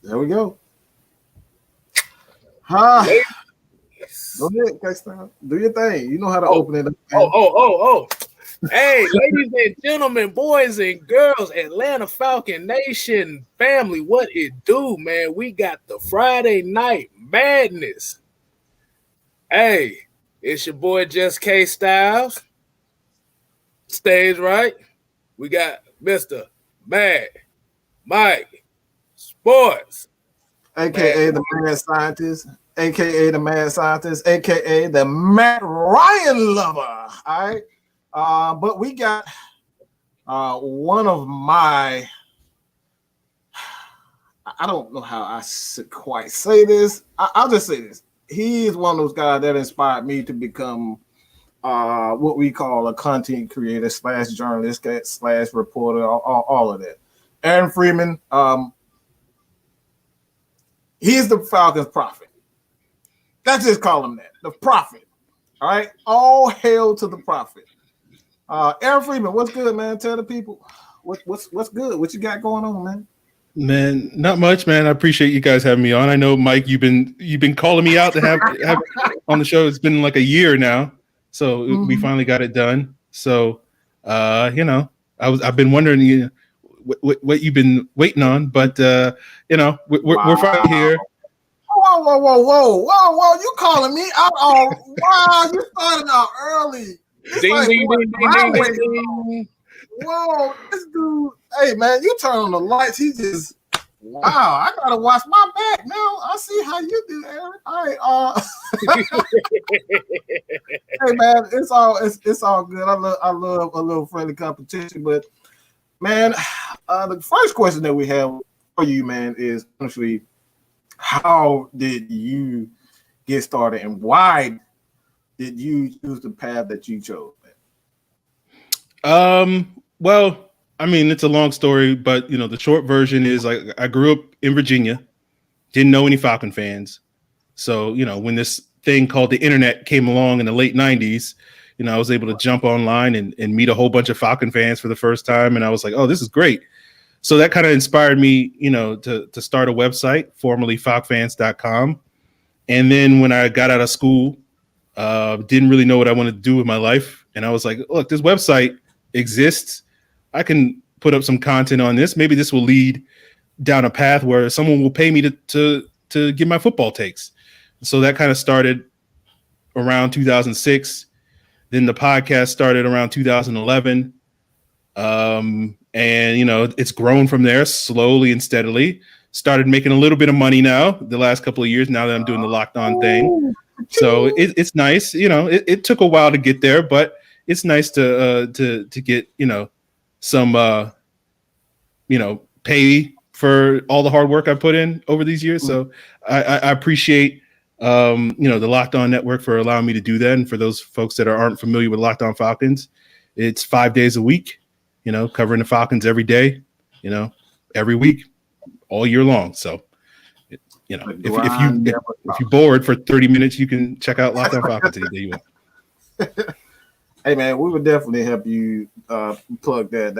There we go. Ha. Ladies. Go ahead, K-Style. Do your thing. You know how to open it up. Oh. Hey, ladies and gentlemen, boys and girls, Atlanta Falcon Nation family, what it do, man? We got the Friday night madness. Hey, it's your boy Just K Styles. Stage right. We got Mr. Mad Mike Sports. AKA the mad scientist, AKA the mad scientist, AKA the Matt Ryan lover. All right. But we got one of my, I don't know how I should quite say this. I'll just say this. He is one of those guys that inspired me to become what we call a content creator / journalist / reporter, all of that. Aaron Freeman, he's the Falcons prophet. Let's just call him that, the prophet. All right, all hail to the prophet. Aaron Freeman, what's good, man? Tell the people what's good. What you got going on, man? Man, not much, man. I appreciate you guys having me on. I know, Mike, you've been calling me out to have on the show. It's been like a year now, so we finally got it done. So, I've been wondering what you've been waiting on, but we're finally here. Whoa! You calling me out? Oh, wow! You started out early. Ding. Whoa, this dude. Hey, man, you turn on the lights. He just. Wow, I gotta watch my back now. I see how you do, Aaron. All right, hey, man, it's all good. I love a little friendly competition, but man, the first question that we have for you, man, is honestly, how did you get started, and why did you choose the path that you chose, man? Well, I mean, it's a long story, but the short version is I grew up in Virginia, didn't know any Falcon fans. So, when this thing called the internet came along in the late 90s, I was able to jump online and meet a whole bunch of Falcon fans for the first time. And I was like, oh, this is great. So that kind of inspired me, to start a website, formerly falcfans.com. And then when I got out of school, didn't really know what I wanted to do with my life. And I was like, look, this website exists. I can put up some content on this. Maybe this will lead down a path where someone will pay me to give my football takes. So that kind of started around 2006. Then the podcast started around 2011. And, it's grown from there slowly and steadily. Started making a little bit of money now the last couple of years, now that I'm doing the Locked On thing. So it's nice. It took a while to get there, but it's nice to get, some, pay for all the hard work I put in over these years. So I appreciate, the Locked On Network for allowing me to do that. And for those folks that aren't familiar with Locked On Falcons, it's 5 days a week, covering the Falcons every day, every week, all year long. So, if you're bored for 30 minutes, you can check out Locked On Falcons any day you want. Hey, man, we would definitely help you plug that.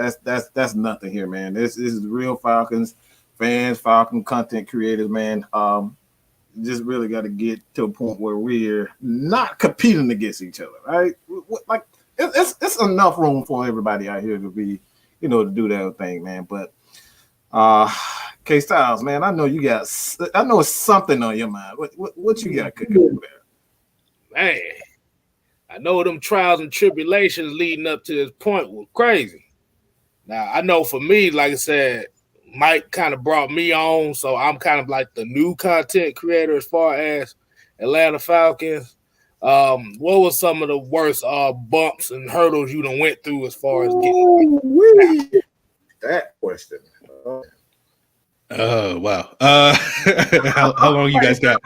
That's nothing here, man. This is real Falcons fans, Falcon content creators, man. Just really got to get to a point where we're not competing against each other, right? Like it's enough room for everybody out here to be, to do that thing, man. But K Styles, man, I know it's something on your mind. What you got cooking over there? Man, I know them trials and tribulations leading up to this point were crazy. Now, I know for me, like I said, Mike kind of brought me on, so I'm kind of like the new content creator as far as Atlanta Falcons. What was some of the worst bumps and hurdles you done went through as far as getting that question? Oh, wow. How long you guys got?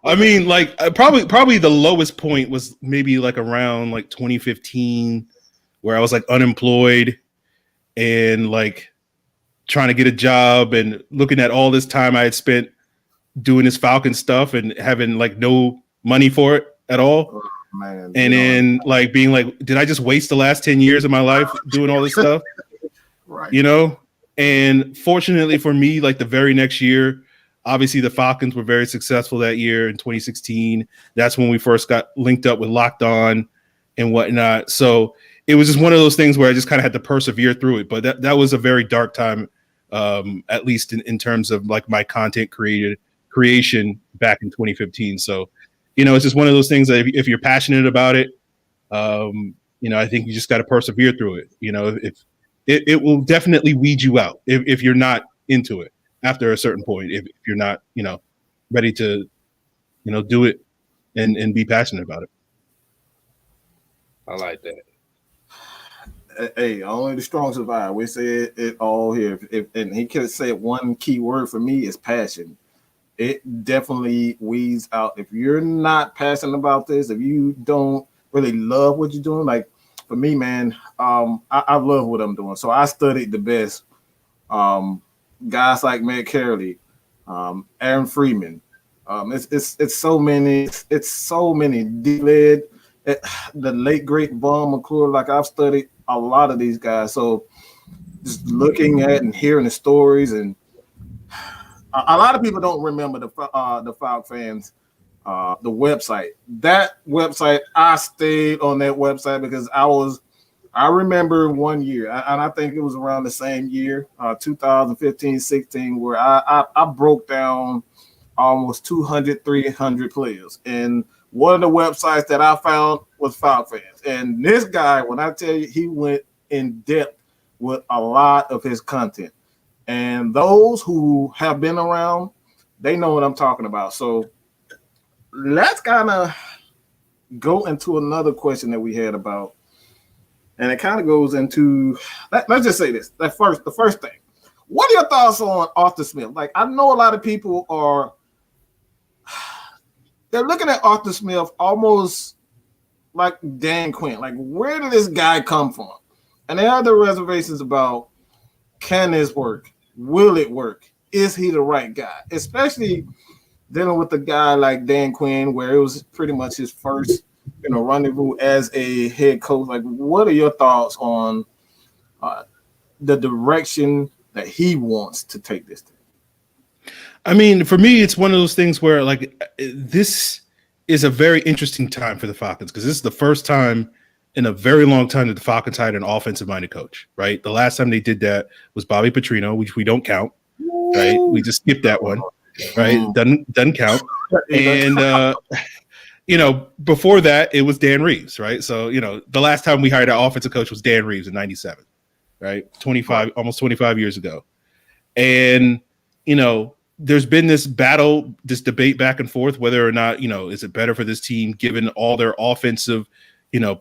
I mean, like probably the lowest point was maybe like around like 2015, where I was like unemployed and like trying to get a job and looking at all this time I had spent doing this Falcon stuff and having like no money for it at all. Oh, man, and then like being like, did I just waste the last 10 years of my life doing all this stuff? Right. And fortunately for me, like the very next year, Obviously, the Falcons were very successful that year in 2016. That's when we first got linked up with Locked On and whatnot. So it was just one of those things where I just kind of had to persevere through it. But that was a very dark time, at least in terms of like my content creation back in 2015. So, it's just one of those things that if you're passionate about it, I think you just got to persevere through it. If it will definitely weed you out if you're not into it after a certain point, if you're not, ready to, do it and be passionate about it. I like that. Hey, only the strong survive. We say it all here. And he could have said one key word for me is passion. It definitely weeds out. If you're not passionate about this, if you don't really love what you're doing, like for me, man, I love what I'm doing. So I studied the best. Guys like Matt Carey, Aaron Freeman. It's so many. It's so many. D-Led, the late great Vaughn McClure. Like I've studied a lot of these guys. So just looking at and hearing the stories, and a lot of people don't remember the Falcon fans. The website. That website, I stayed on that website because I remember one year, and I think it was around the same year, 2015-16, where I broke down almost 200, 300 players. And one of the websites that I found was Falcon fans. And this guy, when I tell you, he went in depth with a lot of his content. And those who have been around, they know what I'm talking about. So let's kind of go into another question that we had about, and it kind of goes into, let's just say this, the first thing. What are your thoughts on Arthur Smith? Like, I know a lot of people they're looking at Arthur Smith almost like Dan Quinn. Like, where did this guy come from? And there are the reservations about, can this work? Will it work? Is he the right guy? Especially dealing with a guy like Dan Quinn, where it was pretty much his first, rendezvous as a head coach. Like, what are your thoughts on the direction that he wants to take this thing? I mean, for me, it's one of those things where, like, this is a very interesting time for the Falcons because this is the first time in a very long time that the Falcons hired an offensive-minded coach, right? The last time they did that was Bobby Petrino, which we don't count, right? We just skipped that one, right? Doesn't count. And, before that, it was Dan Reeves, right? So, the last time we hired an offensive coach was Dan Reeves in 97, right? Almost 25 years ago. And, there's been this debate back and forth, whether or not, is it better for this team given all their offensive,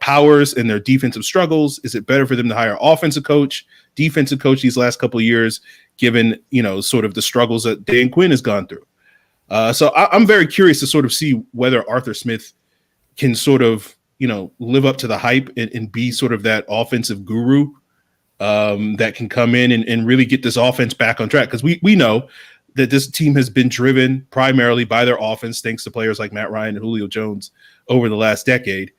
powers and their defensive struggles? Is it better for them to hire offensive coach, defensive coach these last couple of years, given, sort of the struggles that Dan Quinn has gone through? So I'm very curious to sort of see whether Arthur Smith can sort of, live up to the hype and be sort of that offensive guru that can come in and really get this offense back on track. Because we know that this team has been driven primarily by their offense, thanks to players like Matt Ryan and Julio Jones over the last decade.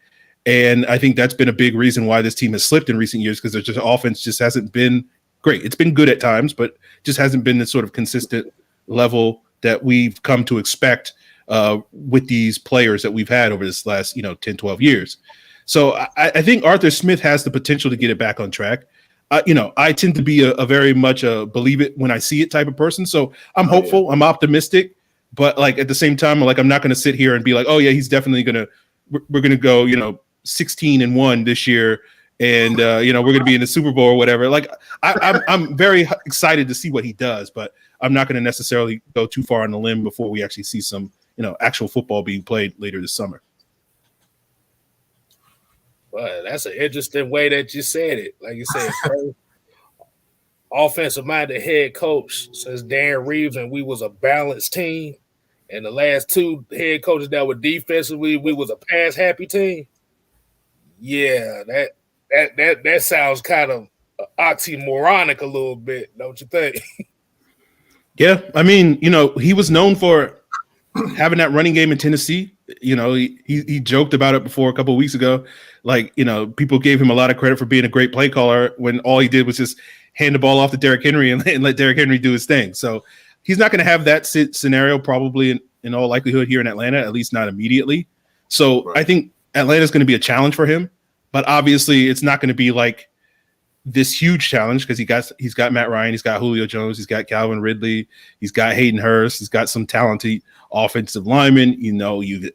And I think that's been a big reason why this team has slipped in recent years, because their offense just hasn't been great. It's been good at times, but just hasn't been the sort of consistent level that we've come to expect with these players that we've had over this last, 10, 12 years. So I think Arthur Smith has the potential to get it back on track. I tend to be a very much a believe it when I see it type of person. So I'm hopeful, yeah. I'm optimistic, but like at the same time, like I'm not going to sit here and be like, oh yeah, he's definitely we're going to go, 16-1 this year. And, we're going to be in the Super Bowl or whatever. Like I'm very excited to see what he does, but I'm not going to necessarily go too far on the limb before we actually see some, actual football being played later this summer. Well, that's an interesting way that you said it. Like you said, offensive-minded head coach since Dan Reeves, and we was a balanced team. And the last two head coaches that were defensively, we was a pass-happy team. Yeah, that sounds kind of oxymoronic a little bit, don't you think? Yeah, I mean, he was known for having that running game in Tennessee. He joked about it before a couple of weeks ago. Like, people gave him a lot of credit for being a great play caller when all he did was just hand the ball off to Derrick Henry and let Derrick Henry do his thing. So, he's not going to have that scenario probably in all likelihood here in Atlanta, at least not immediately. So I think Atlanta's going to be a challenge for him, but obviously it's not going to be like this huge challenge because he's got Matt Ryan, he's got Julio Jones, he's got Calvin Ridley, he's got Hayden Hurst, he's got some talented offensive linemen.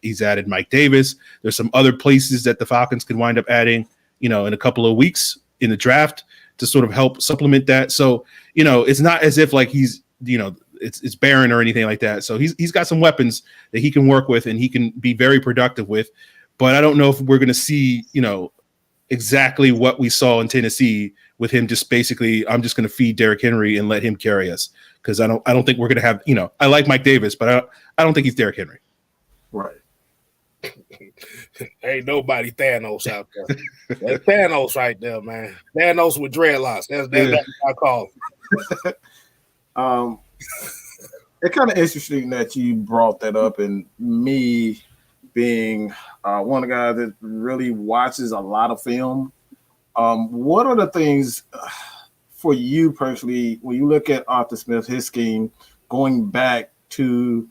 He's added Mike Davis. There's some other places that the Falcons could wind up adding, in a couple of weeks in the draft to sort of help supplement that. So, it's not as if like he's, it's barren or anything like that. So he's got some weapons that he can work with and he can be very productive with. But I don't know if we're going to see, exactly what we saw in Tennessee with him just basically, I'm just going to feed Derrick Henry and let him carry us. Because I don't think we're going to have, I like Mike Davis, but I don't think he's Derrick Henry. Right. Ain't nobody Thanos out there. That's Thanos right there, man. Thanos with dreadlocks. That's what I call him. It's kind of interesting that you brought that up, and me being one of the guys that really watches a lot of film. What are the things for you personally when you look at Arthur Smith, his scheme, going back to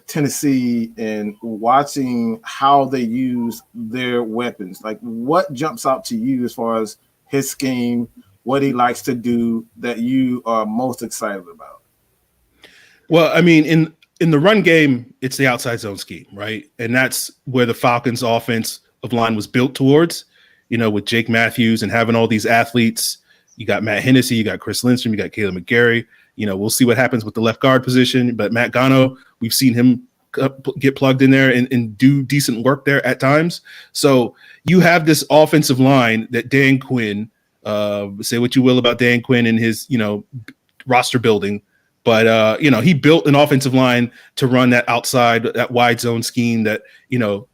Tennessee and watching how they use their weapons? Like, what jumps out to you as far as his scheme, what he likes to do that you are most excited about? Well, I mean, in the run game, it's the outside zone scheme, right? And that's where the Falcons' offensive line was built towards, with Jake Matthews and having all these athletes. You got Matt Hennessy, you got Chris Lindstrom, you got Caleb McGarry. We'll see what happens with the left guard position. But Matt Gono, we've seen him get plugged in there and do decent work there at times. So you have this offensive line that Dan Quinn, say what you will about Dan Quinn and his, roster building. But, he built an offensive line to run that outside, that wide zone scheme that,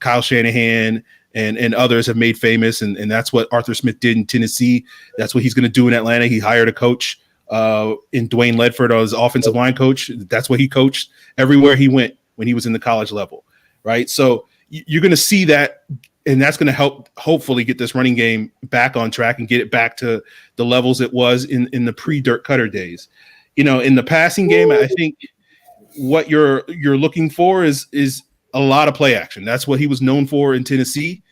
Kyle Shanahan and others have made famous. And that's what Arthur Smith did in Tennessee. That's what he's going to do in Atlanta. He hired a coach in Dwayne Ledford as offensive line coach. That's what he coached everywhere he went when he was in the college level, right? So you're going to see that, and that's going to help hopefully get this running game back on track and get it back to the levels it was in the pre-Dirk Cutter days. In the passing game, I think what you're looking for is a lot of play action. That's what he was known for in Tennessee.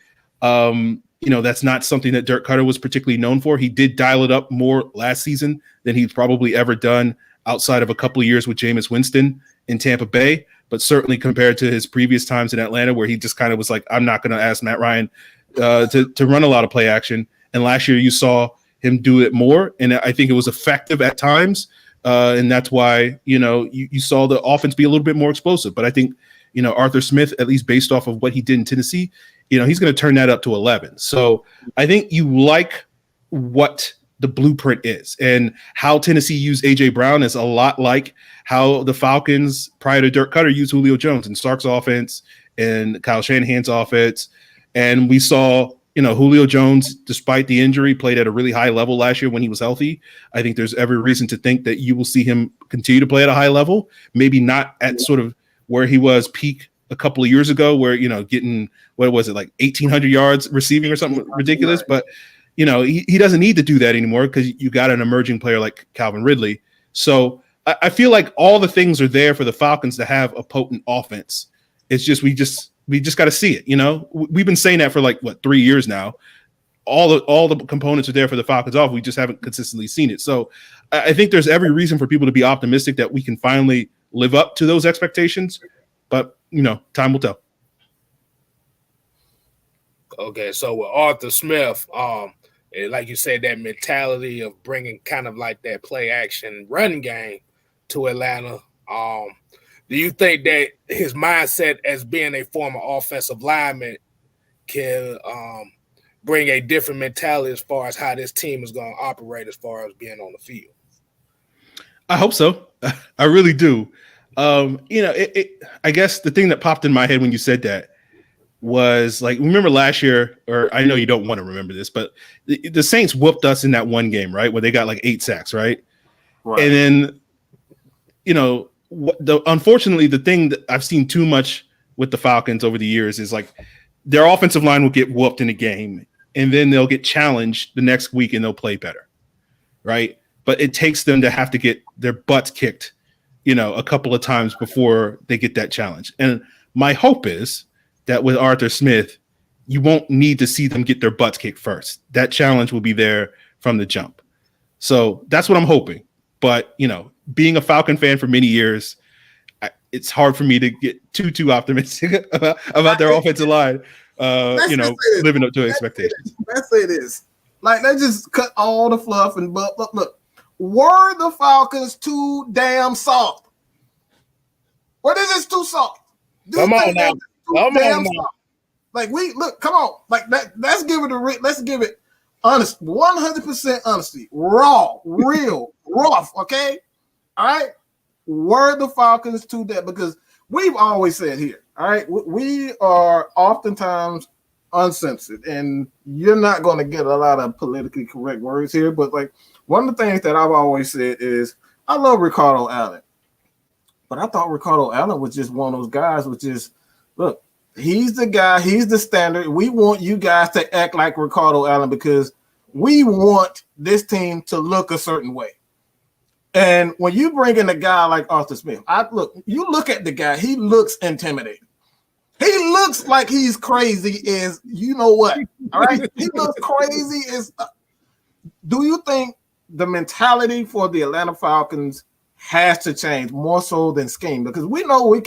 That's not something that Dirk Cutter was particularly known for. He did dial it up more last season than he's probably ever done outside of a couple of years with Jameis Winston in Tampa Bay. But certainly compared to his previous times in Atlanta, where he just kind of was like, I'm not going to ask Matt Ryan to run a lot of play action. And last year you saw him do it more. And I think it was effective at times. And that's why, you saw the offense be a little bit more explosive. But I think, Arthur Smith, at least based off of what he did in Tennessee, he's going to turn that up to 11. So I think you like what the blueprint is, and how Tennessee used A.J. Brown is a lot like how the Falcons prior to Dirk Cutter used Julio Jones and Sark's offense and Kyle Shanahan's offense. And we saw, Julio Jones, despite the injury, played at a really high level last year when he was healthy. I think there's every reason to think that you will see him continue to play at a high level, maybe not at sort of where he was peak a couple of years ago, where, getting, what was it, like 1,800 yards receiving or something ridiculous. Right. But, he doesn't need to do that anymore because you got an emerging player like Calvin Ridley. So I feel like all the things are there for the Falcons to have a potent offense. It's just, we just got to see it. We've been saying that for 3 years now. All the components are there for the Falcons off. We just haven't consistently seen it. So I think there's every reason for people to be optimistic that we can finally live up to those expectations. But, time will tell. Okay, so with Arthur Smith, and like you said, that mentality of bringing kind of like that play action run game to Atlanta, do you think that his mindset as being a former offensive lineman can bring a different mentality as far as how this team is going to operate as far as being on the field? I hope so. I really do. I guess the thing that popped in my head when you said that was remember last year, or I know you don't want to remember this, but the Saints whooped us in that one game, right? Where they got 8 sacks, right? And then, unfortunately, the thing that I've seen too much with the Falcons over the years is their offensive line will get whooped in a game, and then they'll get challenged the next week and they'll play better, right? But it takes them to have to get their butts kicked a couple of times before they get that challenge. And my hope is that with Arthur Smith, you won't need to see them get their butts kicked first. That challenge will be there from the jump. So that's what I'm hoping. But, being a Falcon fan for many years, it's hard for me to get too optimistic about their offensive line, living up to expectations. Let's say this. Like, they just cut all the fluff and look. Were the Falcons too damn soft? What is this too soft? Come on now. Like, come on. Like, let's give it honest, 100% honesty, raw, real, rough, okay? All right? Were the Falcons too damn? Because we've always said here, all right, we are oftentimes uncensored, and you're not going to get a lot of politically correct words here, but like, one of the things that I've always said is I love Ricardo Allen, but I thought Ricardo Allen was just one of those guys which is, look, he's the guy, he's the standard. We want you guys to act like Ricardo Allen because we want this team to look a certain way. And when you bring in a guy like Arthur Smith, you look at the guy, he looks intimidating. He looks like he's crazy as you know what, all right? He looks crazy as. Do you think the mentality for the Atlanta Falcons has to change more so than scheme? Because we know you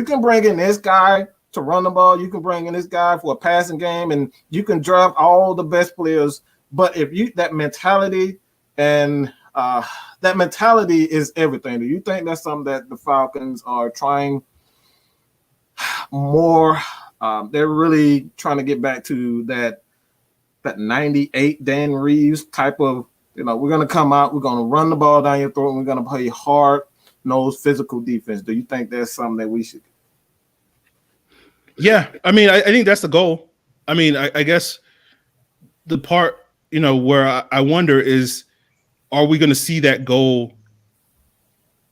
can bring in this guy to run the ball, you can bring in this guy for a passing game, and you can draft all the best players. But if that mentality is everything. Do you think that's something that the Falcons are trying more? They're really trying to get back to that 98 Dan Reeves type of, we're going to come out, we're going to run the ball down your throat, and we're going to play hard-nosed physical defense. Do you think that's something that we should do? Yeah, I mean, I think that's the goal. I mean, I guess the part, where I wonder is, are we going to see that goal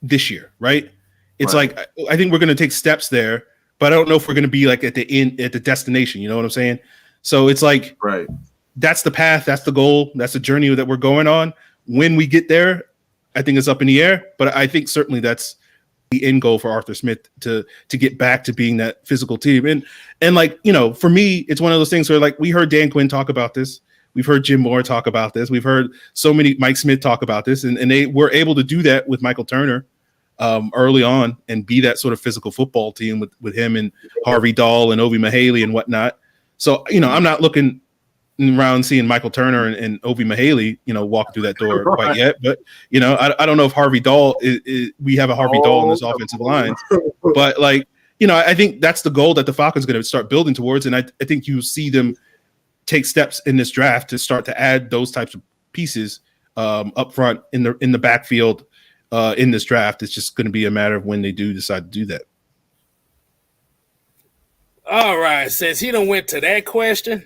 this year, right? It's right. Like, I think we're going to take steps there, but I don't know if we're going to be like at the end, at the destination, you know what I'm saying? So it's like, right. That's the path, that's the goal, that's the journey that we're going on. When we get there, I think it's up in the air, but I think certainly that's the end goal for Arthur Smith to get back to being that physical team. And like, for me, it's one of those things where like we heard Dan Quinn talk about this. We've heard Jim Moore talk about this. We've heard so many Mike Smith talk about this, and they were able to do that with Michael Turner early on and be that sort of physical football team with him and Harvey Dahl and Ovi Mahaley and whatnot. So, I'm not looking around seeing Michael Turner and Ovi Mahaley, walking through that door quite yet. But, I don't know if Harvey Dahl we have a Harvey Dahl in this offensive line. But like, I think that's the goal that the Falcons are going to start building towards. And I think you see them take steps in this draft to start to add those types of pieces up front in the backfield in this draft. It's just going to be a matter of when they do decide to do that. All right. Since he done went to that question,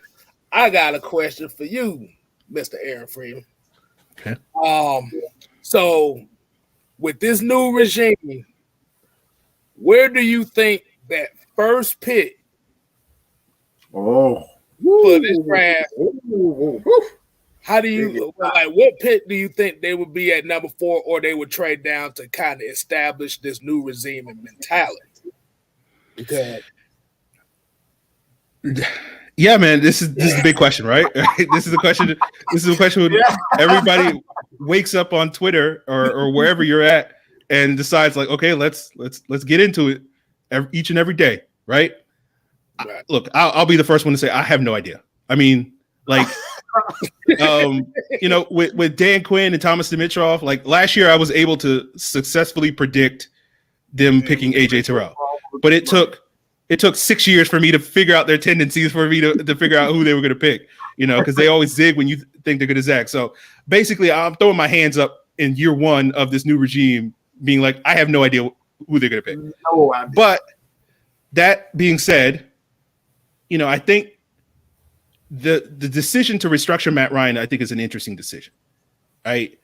I got a question for you, Mr. Aaron Freeman. Okay. So with this new regime, where do you think that first pick for this draft? How do you what pick do you think they would be at number 4, or they would trade down to kind of establish this new regime and mentality? Because yeah, man, this is the big question, right? This is the question. This is the question when everybody wakes up on Twitter or wherever you're at and decides like, okay, let's get into it each and every day, right? Look, I'll be the first one to say I have no idea. I mean, like, with Dan Quinn and Thomas Dimitroff, like last year I was able to successfully predict them picking AJ Terrell, but it took 6 years for me to figure out their tendencies, for me to figure out who they were going to pick, because they always zig when you think they're going to zag. So basically, I'm throwing my hands up in year one of this new regime, being like, I have no idea who they're going to pick. No idea. But that being said, I think the decision to restructure Matt Ryan, I think, is an interesting decision, right?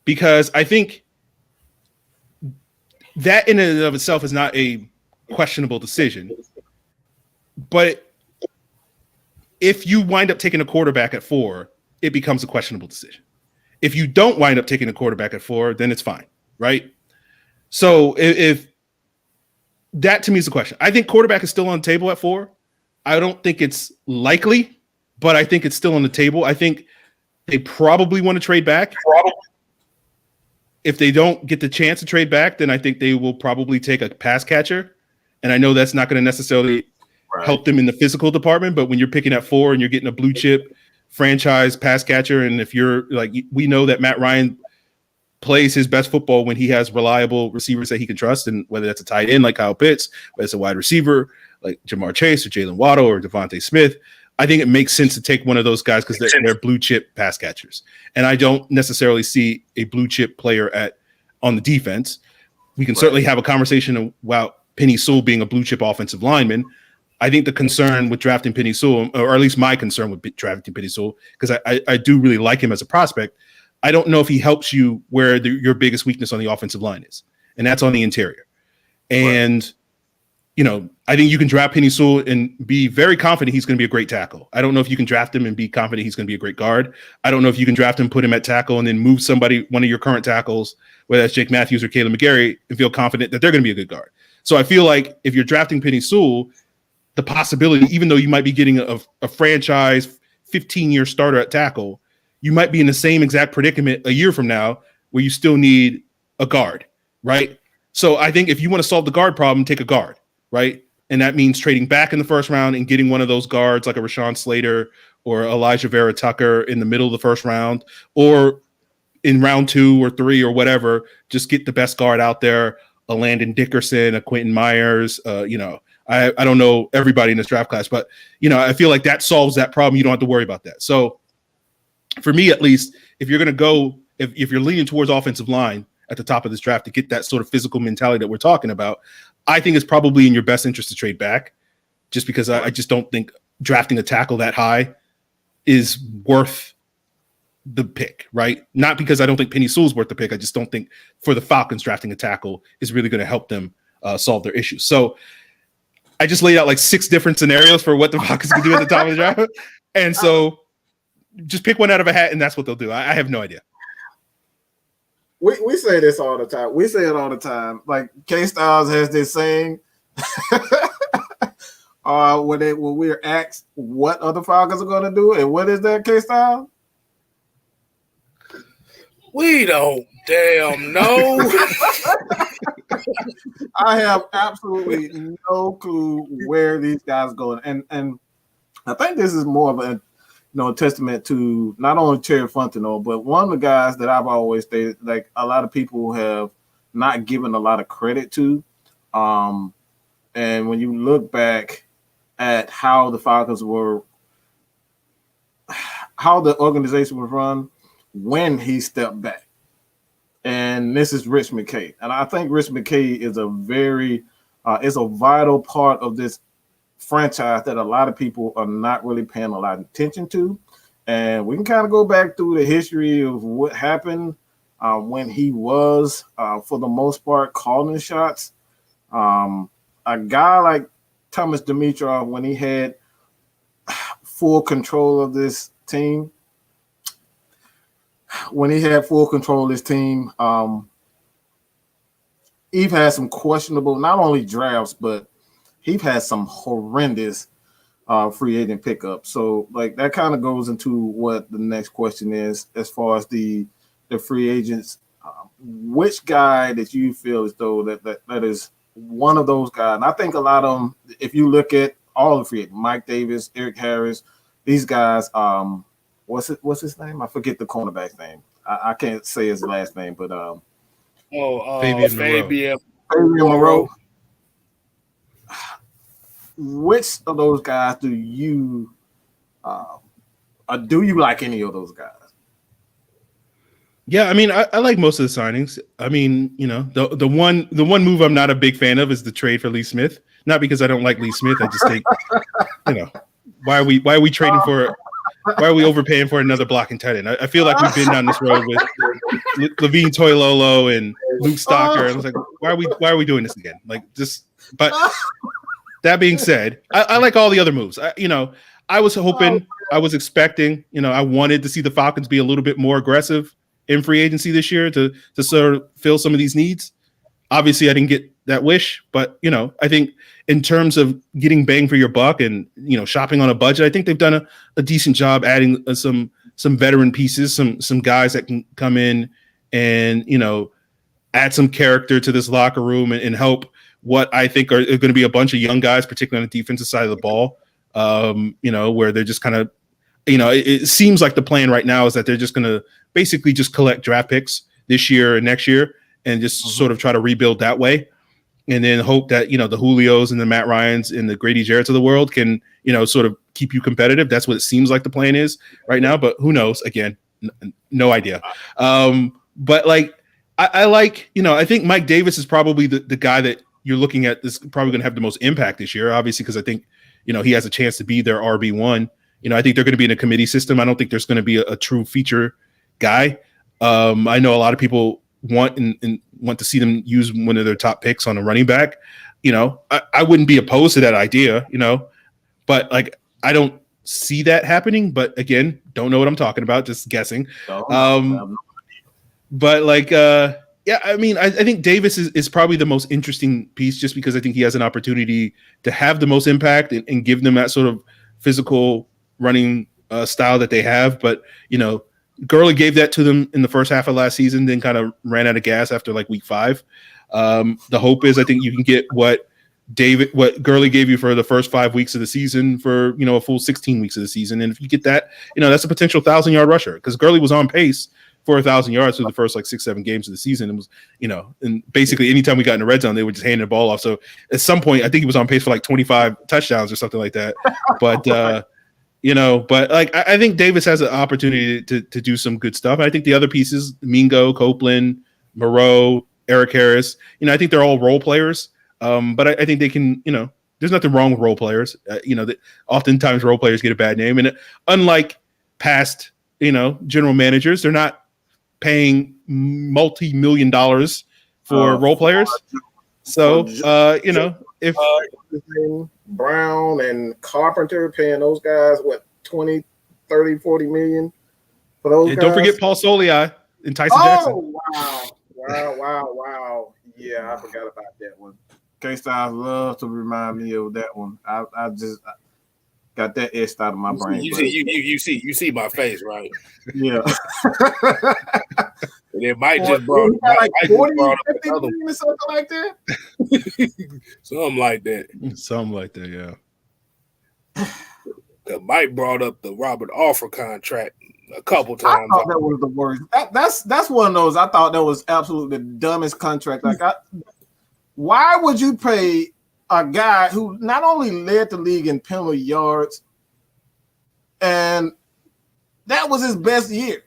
Because I think that in and of itself is not a questionable decision, but if you wind up taking a quarterback at 4, it becomes a questionable decision. If you don't wind up taking a quarterback at 4, then it's fine, right? So if that to me is the question. I think quarterback is still on the table at 4. I don't think it's likely, but I think it's still on the table. I think they probably want to trade back. If they don't get the chance to trade back, then I think they will probably take a pass catcher. And I know that's not going to necessarily help them in the physical department, but when you're picking at 4 and you're getting a blue chip franchise pass catcher, and if you're like, we know that Matt Ryan plays his best football when he has reliable receivers that he can trust, and whether that's a tight end like Kyle Pitts, whether it's a wide receiver like Jamar Chase or Jalen Waddle or Devontae Smith, I think it makes sense to take one of those guys because they're blue chip pass catchers. And I don't necessarily see a blue chip player on the defense. We can certainly have a conversation about Penny Sewell being a blue chip offensive lineman. I think the concern with drafting Penny Sewell, or at least my concern with drafting Penny Sewell, because I do really like him as a prospect, I don't know if he helps you where your biggest weakness on the offensive line is, and that's on the interior. And, I think you can draft Penny Sewell and be very confident he's going to be a great tackle. I don't know if you can draft him and be confident he's going to be a great guard. I don't know if you can draft him, put him at tackle, and then move one of your current tackles, whether that's Jake Matthews or Caleb McGarry, and feel confident that they're going to be a good guard. So I feel like if you're drafting Penny Sewell, the possibility, even though you might be getting a franchise 15-year starter at tackle, you might be in the same exact predicament a year from now where you still need a guard, right? So I think if you want to solve the guard problem, take a guard, right? And that means trading back in the first round and getting one of those guards like a Rashawn Slater or Elijah Vera Tucker in the middle of the first round, or in round 2 or 3 or whatever, just get the best guard out there, a Landon Dickerson, a Quentin Myers, I don't know everybody in this draft class, but, I feel like that solves that problem. You don't have to worry about that. So for me, at least, if you're going to go, if you're leaning towards offensive line at the top of this draft to get that sort of physical mentality that we're talking about, I think it's probably in your best interest to trade back, just because I just don't think drafting a tackle that high is worth the pick, right? Not because I don't think Penny Sewell's worth the pick. I just don't think for the Falcons drafting a tackle is really going to help them solve their issues. So I just laid out like 6 different scenarios for what the Falcons can do at the top of the draft. And so just pick one out of a hat and that's what they'll do. I have no idea. We say this all the time. We say it all the time. Like K-Styles has this saying when we're asked what other Falcons are going to do, and what is that, K-Styles? We don't damn know. I have absolutely no clue where these guys are going, and I think this is more of a testament to not only Terry Fontenot, but one of the guys that I've always stated, like a lot of people have not given a lot of credit to. And when you look back at how the Falcons how the organization was run when he stepped back. And this is Rich McKay. And I think Rich McKay is is a vital part of this franchise that a lot of people are not really paying a lot of attention to. And we can kind of go back through the history of what happened when he was, for the most part, calling shots. A guy like Thomas Dimitrov, when he had full control of this team, Eve had some questionable, not only drafts, but he had some horrendous free agent pickups. So, like, that kind of goes into what the next question is as far as the free agents. Which guy that you feel as though that is one of those guys? And I think a lot of them, if you look at all the free agents, Mike Davis, Eric Harris, these guys, what's his name? I forget the cornerback's name. I can't say his last name, but Fabian Moreau. Which of those guys do you like any of those guys? Yeah, I mean, I like most of the signings. I mean, the one move I'm not a big fan of is the trade for Lee Smith. Not because I don't like Lee Smith. I just think, why are we trading for? Why are we overpaying for another blocking tight end? I feel like we've been down this road with Levine Toilolo and Luke Stocker. I was like, why are we doing this again? But that being said, I like all the other moves. I was hoping, I was expecting, I wanted to see the Falcons be a little bit more aggressive in free agency this year to sort of fill some of these needs. Obviously, I didn't get that wish, but I think in terms of getting bang for your buck and shopping on a budget, I think they've done a decent job adding some veteran pieces, some guys that can come in and add some character to this locker room and help what I think are going to be a bunch of young guys, particularly on the defensive side of the ball. Where they're just kind of, it seems like the plan right now is that they're just going to basically just collect draft picks this year and next year and just sort of try to rebuild that way. And then hope that, the Julios and the Matt Ryans and the Grady Jarretts of the world can, sort of keep you competitive. That's what it seems like the plan is right now, but who knows? Again, no idea. But like, I like, I think Mike Davis is probably the guy that you're looking at is probably going to have the most impact this year, obviously, because I think, he has a chance to be their RB1. I think they're going to be in a committee system. I don't think there's going to be a true feature guy. I know a lot of people want to see them use one of their top picks on a running back. I wouldn't be opposed to that idea, but like, I don't see that happening. But again, don't know what I'm talking about, just guessing. But like, yeah, I mean, I think Davis is probably the most interesting piece just because I think he has an opportunity to have the most impact and give them that sort of physical running style that they have. But, Gurley gave that to them in the first half of last season, then kind of ran out of gas after like week 5. The hope is I think you can get what Gurley gave you for the first 5 weeks of the season for, a full 16 weeks of the season. And if you get that, that's a potential 1,000-yard rusher because Gurley was on pace for 1,000 yards through the first like 6-7 games of the season. It was, and basically anytime we got in the red zone, they were just handing the ball off. So at some point, I think he was on pace for like 25 touchdowns or something like that. But, but like, I think Davis has an opportunity to do some good stuff. And I think the other pieces, Mingo, Copeland, Moreau, Eric Harris, I think they're all role players. But I think they can, there's nothing wrong with role players. That oftentimes role players get a bad name. And unlike past, general managers, they're not paying multi-million dollars for role players. So, if Brown and Carpenter paying those guys, what, 20, 30, 40 million for those guys? Don't forget Paul Soliai and Tyson Jackson. Wow. Yeah, I forgot about that one. K-Styles love to remind me of that one. I just got that etched out of my brain. You see my face, right? Yeah. It might just brought like 40, 50 million or something like that. Something like that. Something like that, yeah. Mike brought up the Robert Offer contract a couple times. I thought that was the worst. That's one of those. I thought that was absolutely the dumbest contract. Like, why would you pay a guy who not only led the league in penalty yards, and that was his best year?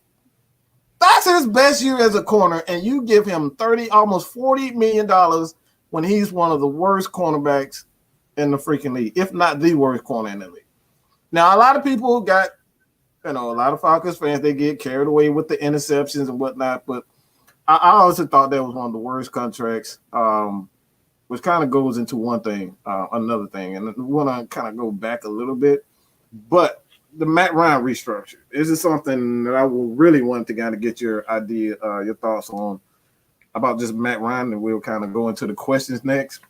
That's his best year as a corner, and you give him almost $40 million when he's one of the worst cornerbacks in the freaking league, if not the worst corner in the league. Now, a lot of people got, a lot of Falcons fans, they get carried away with the interceptions and whatnot, but I also thought that was one of the worst contracts, which kind of goes into another thing, and we want to kind of go back a little bit, but the Matt Ryan restructure. This is something that I will really want to kind of get your idea, your thoughts on about just Matt Ryan, and we'll kind of go into the questions next.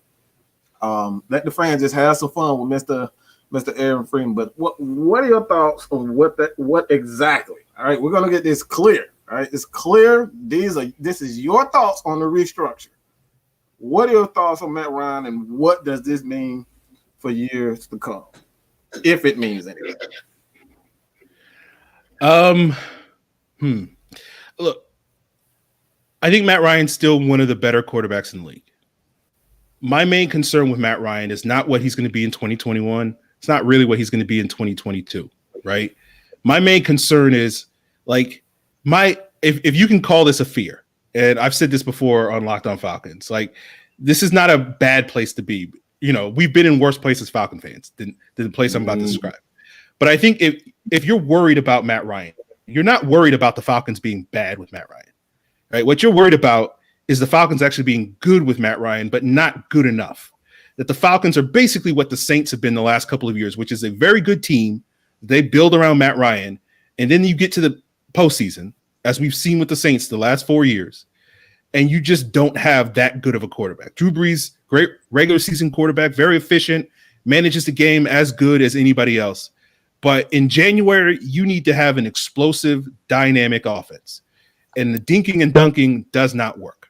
Let the fans just have some fun with Mr. Aaron Freeman. But what are your thoughts on what exactly? All right, we're gonna get this clear. All right, it's clear. This is your thoughts on the restructure. What are your thoughts on Matt Ryan, and what does this mean for years to come, if it means anything? Look, I think Matt Ryan's still one of the better quarterbacks in the league. My main concern with Matt Ryan is not what he's going to be in 2021. It's not really what he's going to be in 2022, right? My main concern is like if you can call this a fear, and I've said this before on Locked On Falcons, like this is not a bad place to be. We've been in worse places, Falcon fans, than the place I'm about to describe. But I think if you're worried about Matt Ryan, you're not worried about the Falcons being bad with Matt Ryan, right? What you're worried about is the Falcons actually being good with Matt Ryan, but not good enough. That the Falcons are basically what the Saints have been the last couple of years, which is a very good team. They build around Matt Ryan, and then you get to the postseason, as we've seen with the Saints the last 4 years, and you just don't have that good of a quarterback. Drew Brees, great regular season quarterback, very efficient, manages the game as good as anybody else. But in January, you need to have an explosive, dynamic offense. And the dinking and dunking does not work.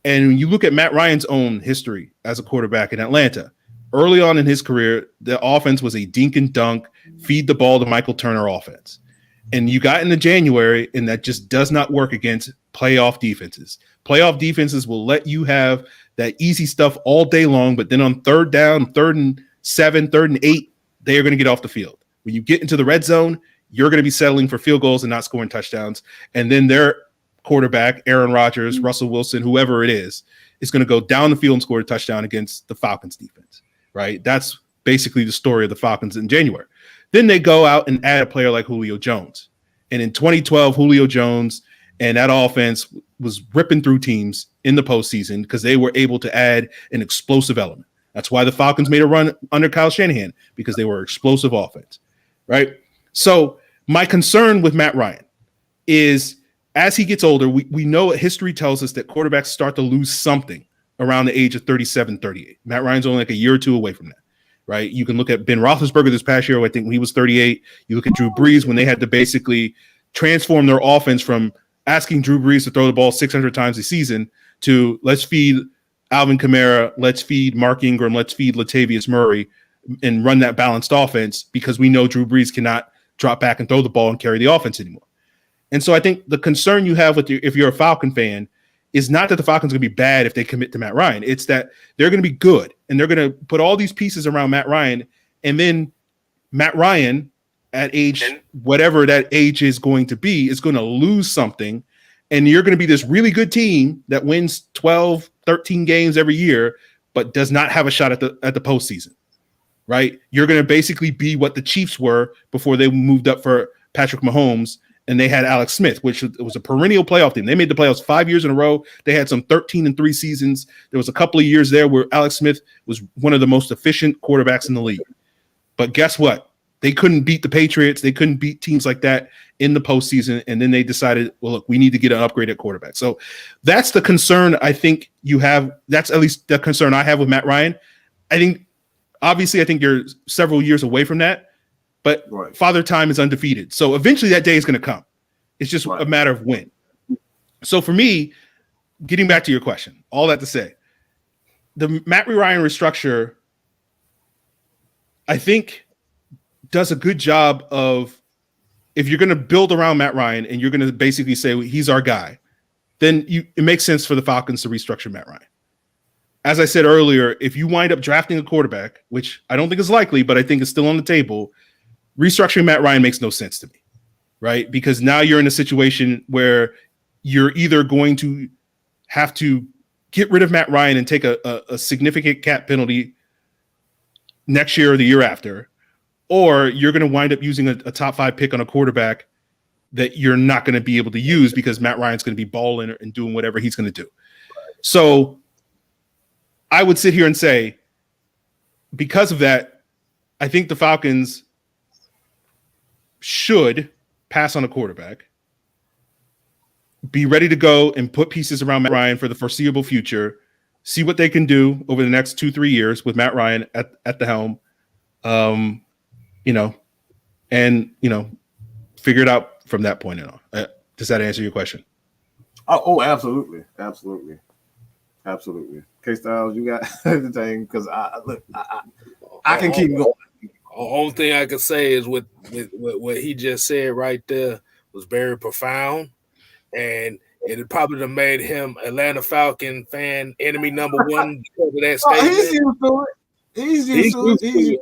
And when you look at Matt Ryan's own history as a quarterback in Atlanta, early on in his career, the offense was a dink and dunk, feed the ball to Michael Turner offense. And you got into January, and that just does not work against playoff defenses. Playoff defenses will let you have that easy stuff all day long, but then on third down, 3rd and 7, 3rd and 8, they are going to get off the field. When you get into the red zone, you're going to be settling for field goals and not scoring touchdowns. And then their quarterback, Aaron Rodgers, Russell Wilson, whoever it is going to go down the field and score a touchdown against the Falcons defense, right? That's basically the story of the Falcons in January. Then they go out and add a player like Julio Jones. And in 2012, Julio Jones and that offense was ripping through teams in the postseason because they were able to add an explosive element. That's why the Falcons made a run under Kyle Shanahan, because they were explosive offense, right? So my concern with Matt Ryan is as he gets older, we know history tells us that quarterbacks start to lose something around the age of 37, 38. Matt Ryan's only like a year or two away from that, right? You can look at Ben Roethlisberger this past year, I think when he was 38. You look at Drew Brees when they had to basically transform their offense from asking Drew Brees to throw the ball 600 times a season to let's feed Alvin Kamara, let's feed Mark Ingram, let's feed Latavius Murray and run that balanced offense because we know Drew Brees cannot drop back and throw the ball and carry the offense anymore. And so I think the concern you have with if you're a Falcon fan is not that the Falcons are going to be bad if they commit to Matt Ryan. It's that they're going to be good and they're going to put all these pieces around Matt Ryan. And then Matt Ryan at age, whatever that age is going to be, is going to lose something. And you're going to be this really good team that wins 12, 13 games every year, but does not have a shot at the postseason, right? You're going to basically be what the Chiefs were before they moved up for Patrick Mahomes and they had Alex Smith, which was a perennial playoff team. They made the playoffs 5 years in a row. They had some 13-3 seasons. There was a couple of years there where Alex Smith was one of the most efficient quarterbacks in the league. But guess what? They couldn't beat the Patriots. They couldn't beat teams like that in the postseason. And then they decided, well, look, we need to get an upgrade at quarterback. So that's the concern I think you have. That's at least the concern I have with Matt Ryan. I think you're several years away from that. But right. Father Time is undefeated. So eventually that day is going to come. It's just a matter of when. So for me, getting back to your question, all that to say, the Matt Ryan restructure, I think, does a good job of, if you're going to build around Matt Ryan and you're going to basically say he's our guy, then it makes sense for the Falcons to restructure Matt Ryan. As I said earlier, if you wind up drafting a quarterback, which I don't think is likely, but I think is still on the table, restructuring Matt Ryan makes no sense to me, right? Because now you're in a situation where you're either going to have to get rid of Matt Ryan and take a significant cap penalty next year or the year after, or you're going to wind up using a top 5 pick on a quarterback that you're not going to be able to use because Matt Ryan's going to be balling and doing whatever he's going to do. So I would sit here and say, because of that, I think the Falcons should pass on a quarterback, be ready to go and put pieces around Matt Ryan for the foreseeable future, see what they can do over the next 2-3 years with Matt Ryan at the helm, figure it out from that point on. Does that answer your question? Oh, absolutely. K-Styles, you got the thing, because I can keep going. The only thing I can say is with what he just said right there was very profound, and it probably have made him Atlanta Falcon fan enemy number one because of that statement. He's used to it.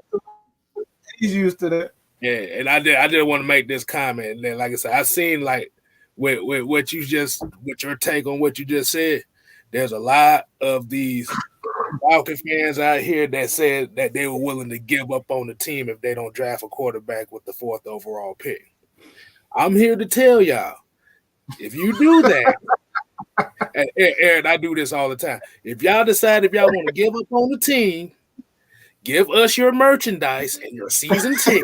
He's used to that. Yeah, and I did want to make this comment. And then, like I said, I seen like with what you just, with your take on what you just said, there's a lot of these Falcon fans out here that said that they were willing to give up on the team if they don't draft a quarterback with the 4th overall pick. I'm here to tell y'all, if you do that, and Aaron, I do this all the time. If y'all decide if y'all want to give up on the team, give us your merchandise and your season ticket.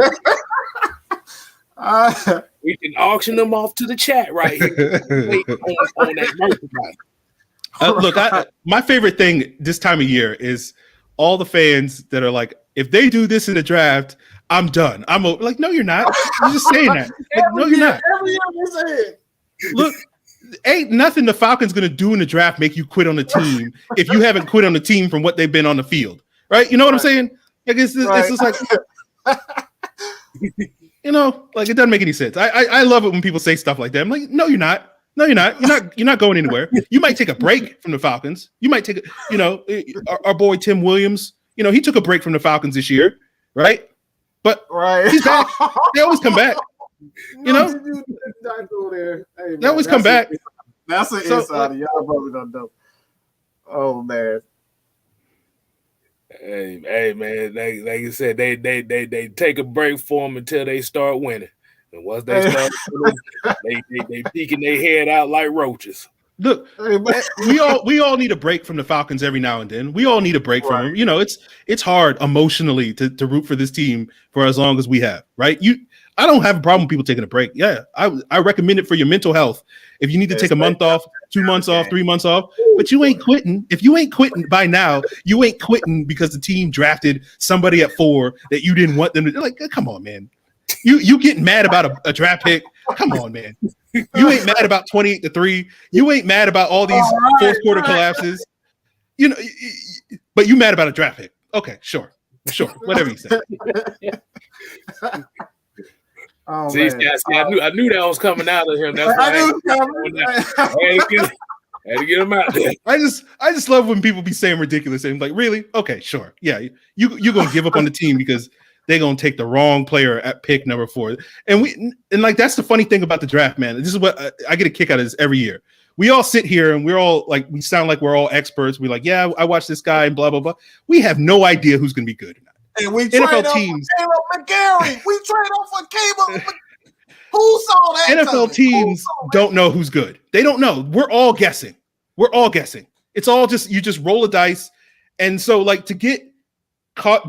We can auction them off to the chat right here on that merchandise. Look, my favorite thing this time of year is all the fans that are like, if they do this in the draft, I'm done. Like, no, you're not. You're just saying that. Like, no, you're not. Every year they say it. Look, ain't nothing the Falcons gonna do in the draft make you quit on the team if you haven't quit on the team from what they've been on the field, right? You know what I'm saying? Like it's just like, you know, like it doesn't make any sense. I love it when people say stuff like that. I'm like, no, you're not. No, you're not. You're not going anywhere. You might take a break from the Falcons. You might take, our boy Tim Williams. You know, he took a break from the Falcons this year, right? But he's back. They always come back. You know, they always come back. That's an insider. Y'all probably don't know. Oh man. Hey man, like you said, they take a break for them until they start winning. And once they start winning, they peeking their head out like roaches. Look, we all need a break from the Falcons every now and then. We all need a break from them. You know, it's hard emotionally to root for this team for as long as we have, right? I don't have a problem with people taking a break. Yeah, I recommend it for your mental health. If you need to take a month off, 2 months off, 3 months off, but you ain't quitting. If you ain't quitting by now, you ain't quitting because the team drafted somebody at 4 that you didn't want them to. Like, come on, man. You getting mad about a draft pick? Come on, man. You ain't mad about 28-3. You ain't mad about all these fourth quarter collapses. You know, but you mad about a draft pick. Okay, sure. Whatever you say. Oh, see, I knew that was coming out of him. That's why I had to get him out there. I just love when people be saying ridiculous things. Like, really? Okay, sure. Yeah, you're gonna give up on the team because they're gonna take the wrong player at pick number 4. And like that's the funny thing about the draft, man. This is what I get a kick out of this every year. We all sit here and we're all like, we sound like we're all experts. We're like, yeah, I watched this guy and blah blah blah. We have no idea who's gonna be good or not. And we NFL teams. Caleb McGarry. We trade off for Caleb. Who saw that? NFL teams don't know who's good. They don't know. We're all guessing. It's all you just roll a dice. And so, like, to get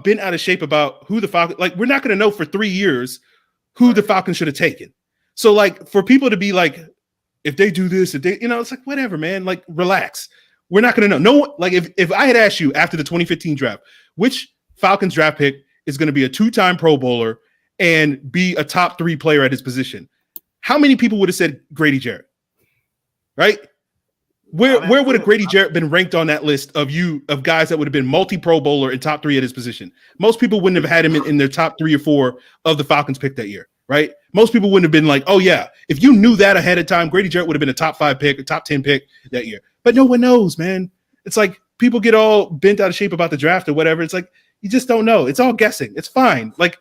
bent out of shape about who the Falcons, like, we're not going to know for 3 years who the Falcons should have taken. So, like, for people to be like, if they do this, if they, it's like, whatever, man. Like, relax. We're not going to know. No, like, if I had asked you after the 2015 draft, which Falcons draft pick is going to be a 2-time Pro Bowler and be a top 3 player at his position, how many people would have said Grady Jarrett? Right? Where would a Grady Jarrett been ranked on that list of guys that would have been multi-Pro Bowler and top 3 at his position? Most people wouldn't have had him in their top 3 or 4 of the Falcons pick that year, right? Most people wouldn't have been like, oh yeah, if you knew that ahead of time, Grady Jarrett would have been a top 5 pick, a top 10 pick that year. But no one knows, man. It's like people get all bent out of shape about the draft or whatever. It's like, you just don't know. It's all guessing. It's fine. Like,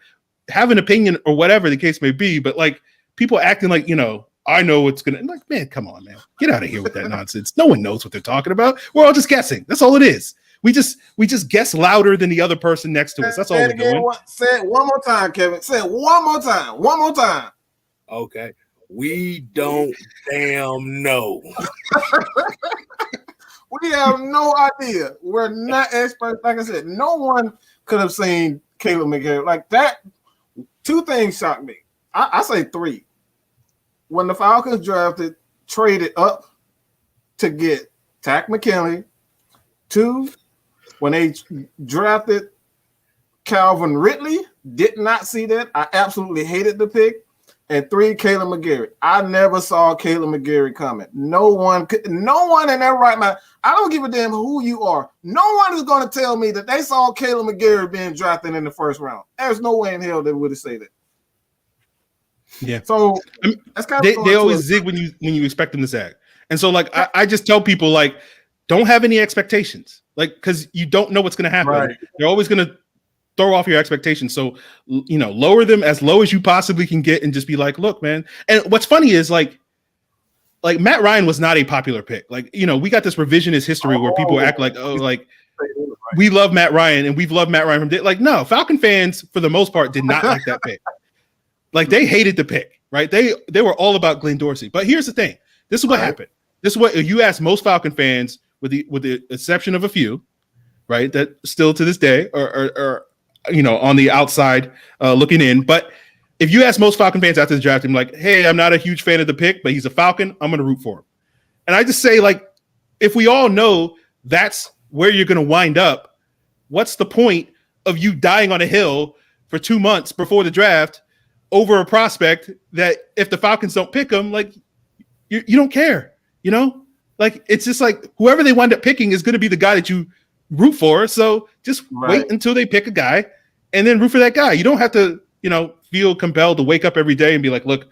have an opinion or whatever the case may be, but like people acting like, I know what's going to, like, man, come on, man. Get out of here with that nonsense. No one knows what they're talking about. We're all just guessing. That's all it is. We just guess louder than the other person next to us. That's all we're doing. Say it one more time, Kevin. Say it one more time. One more time. Okay. We don't damn know. We have no idea. We're not experts. Like I said, no one could have seen Caleb McGarry like that. 2 things shocked me. I say 3. When the Falcons traded up to get Tack McKinley. 2, when they drafted Calvin Ridley, did not see that. I absolutely hated the pick. And 3, Caleb McGarry. I never saw Caleb McGarry coming. No one in their right mind. I don't give a damn who you are. No one is going to tell me that they saw Caleb McGarry being drafted in the first round. There's no way in hell they would have said that. Yeah. So that's kind of they always zig when you expect them to zag. And so, like, I just tell people, like, don't have any expectations, like, because you don't know what's going to happen. Right. They're always going to throw off your expectations. So, lower them as low as you possibly can get and just be like, look, man. And what's funny is like Matt Ryan was not a popular pick. Like, we got this revisionist history where people act like, oh, like we love Matt Ryan and we've loved Matt Ryan from day. Like, no, Falcon fans for the most part did not like that pick. Like, they hated the pick, right? They were all about Glenn Dorsey. But here's the thing. This is what happened. This is what you ask most Falcon fans, with the exception of a few, right? That still to this day are on the outside looking in. But if you ask most Falcon fans after the draft, I'm like, hey, I'm not a huge fan of the pick, but he's a Falcon. I'm going to root for him. And I just say, like, if we all know that's where you're going to wind up, what's the point of you dying on a hill for 2 months before the draft over a prospect that if the Falcons don't pick him, like you don't care, you know? Like, it's just like whoever they wind up picking is going to be the guy that you root for. So just wait until they pick a guy and then root for that guy. You don't have to, feel compelled to wake up every day and be like, look,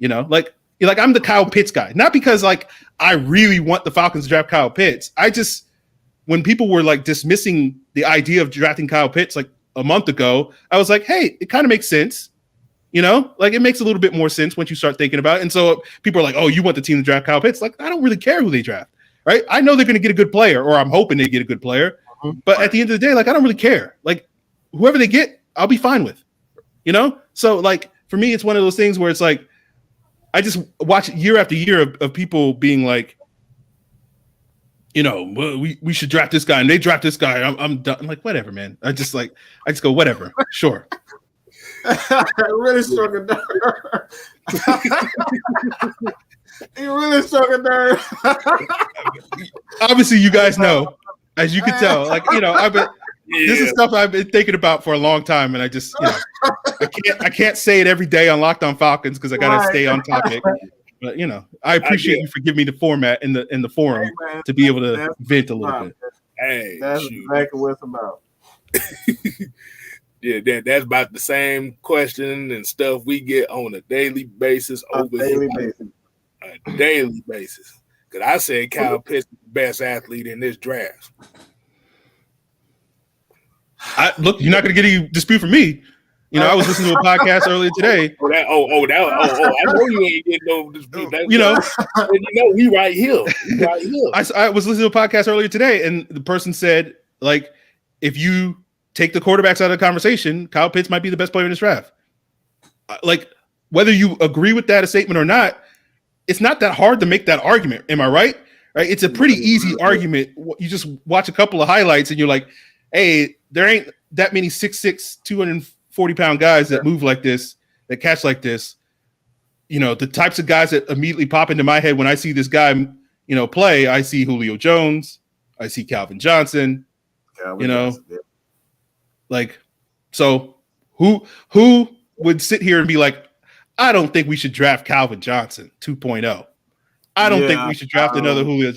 like I'm the Kyle Pitts guy. Not because like I really want the Falcons to draft Kyle Pitts. When people were like dismissing the idea of drafting Kyle Pitts like a month ago, I was like, hey, it kind of makes sense. Like it makes a little bit more sense once you start thinking about it. And so people are like, oh, you want the team to draft Kyle Pitts? Like, I don't really care who they draft, right? I know they're going to get a good player, or I'm hoping they get a good player. But at the end of the day, like, I don't really care. Like, whoever they get, I'll be fine with, So like, for me, it's one of those things where it's like, I just watch year after year of people being like, well, we should draft this guy, and they draft this guy. I'm done. I'm like, whatever, man. I just go, whatever, sure. It really struck a nerve. He really struck a nerve. Obviously, you guys know, as you can tell, like this is stuff I've been thinking about for a long time, and I just I can't say it every day on Locked On Falcons because I gotta stay on topic. But I appreciate you for giving me the format in the forum to be able to vent a little bit. Hey, that's exactly what it's about. Yeah, that's about the same question and stuff we get on a daily basis over here. A daily basis. Because I said Kyle Pitts is the best athlete in this draft. Look, you're not going to get any dispute from me. I was listening to a podcast earlier today. I know you ain't getting no dispute. We right here. I was listening to a podcast earlier today, and the person said, like, if you take the quarterbacks out of the conversation, Kyle Pitts might be the best player in this draft. Like, whether you agree with that statement or not, it's not that hard to make that argument. Am I right? Right? It's a pretty easy argument. You just watch a couple of highlights and you're like, hey, there ain't that many 6'6", 240-pound guys that move like this, that catch like this. The types of guys that immediately pop into my head when I see this guy, play, I see Julio Jones, I see Calvin Johnson, Johnson, yeah. Like, so who would sit here and be like, I don't think we should draft Calvin Johnson 2.0. I don't think we should draft another Julio.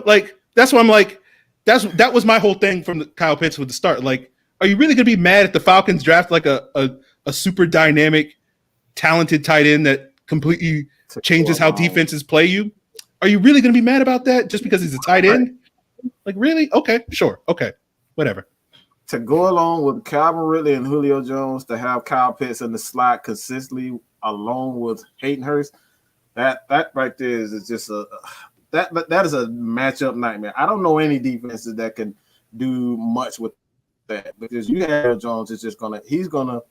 Like, that's why I'm like, that was my whole thing from the Kyle Pitts with the start. Like, are you really going to be mad if the Falcons draft like a super dynamic, talented tight end that completely changes how defenses play you? Are you really going to be mad about that just because he's a tight end? Like, really? Okay, sure. Okay, whatever. To go along with Calvin Ridley and Julio Jones, to have Kyle Pitts in the slot consistently along with Hayden Hurst, that right there is just that is a matchup nightmare. I don't know any defenses that can do much with that, because you have Jones is just he's gonna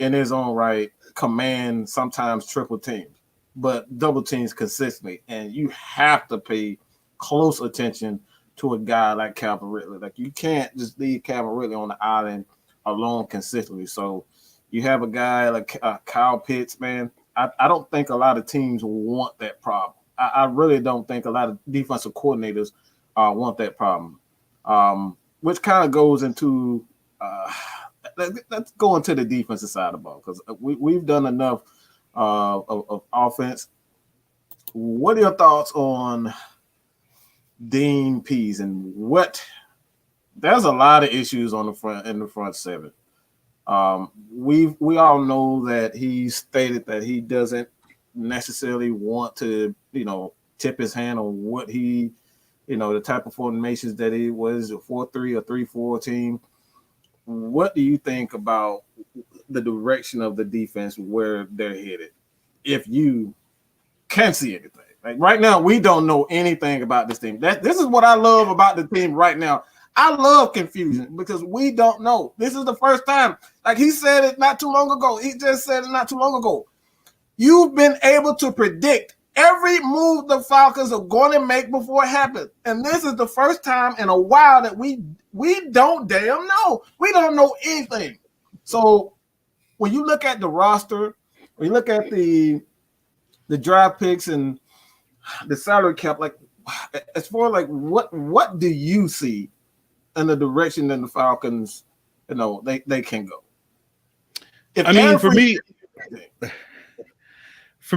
in his own right command sometimes triple teams, but double teams consistently, and you have to pay close attention to a guy like Calvin Ridley. Like, you can't just leave Calvin Ridley on the island alone consistently. So you have a guy like Kyle Pitts, man. I don't think a lot of teams want that problem. I really don't think a lot of defensive coordinators want that problem. Which kind of goes into let's go into the defensive side of the ball, because we've done enough of offense. What are your thoughts on Dean Pease and there's a lot of issues in the front seven. We all know that he stated that he doesn't necessarily want to, tip his hand on what he, the type of formations that he was, a 4-3 or 3-4 team. What do you think about the direction of the defense, where they're headed, if you can see anything? Like, right now, we don't know anything about this team. This is what I love about the team right now. I love confusion because we don't know. This is the first time. Like, he said it not too long ago. He just said it not too long ago. You've been able to predict every move the Falcons are going to make before it happens. And this is the first time in a while that we don't damn know. We don't know anything. So when you look at the roster, when you look at the draft picks and the salary cap, like, as far like what do you see in the direction that the Falcons, they can go? If I mean, Aaron for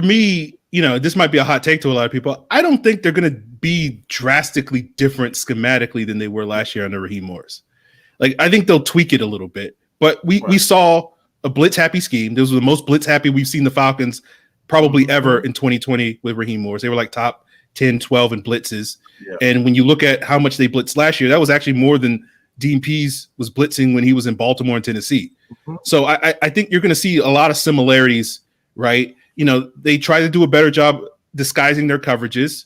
me, this might be a hot take to a lot of people. I don't think they're going to be drastically different schematically than they were last year under Raheem Morris. Like, I think they'll tweak it a little bit, but we saw a blitz happy scheme. This was the most blitz happy we've seen the Falcons probably ever in 2020 with Raheem Morris. They were like top 10, 12 in blitzes. Yeah. And when you look at how much they blitzed last year, that was actually more than Dean Pease was blitzing when he was in Baltimore and Tennessee. So I think you're going to see a lot of similarities, right? They try to do a better job disguising their coverages.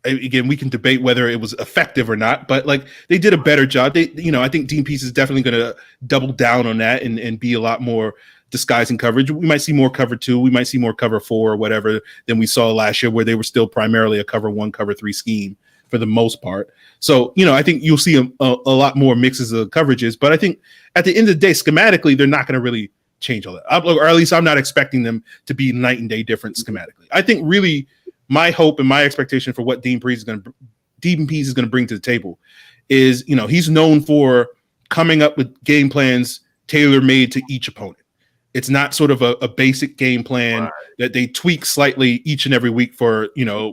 Again, we can debate whether it was effective or not, but like they did a better job. I think Dean Pease is definitely going to double down on that and be a lot more disguising coverage. We might see more cover 2, we might see more cover 4 or whatever than we saw last year, where they were still primarily a cover 1, cover 3 scheme for the most part. So, I think you'll see a lot more mixes of coverages, but I think at the end of the day, schematically, they're not going to really change all that, or at least I'm not expecting them to be night and day different schematically. I think really my hope and my expectation for what Dean Pease is going to bring to the table is, he's known for coming up with game plans tailor-made to each opponent. It's not sort of a basic game plan that they tweak slightly each and every week for,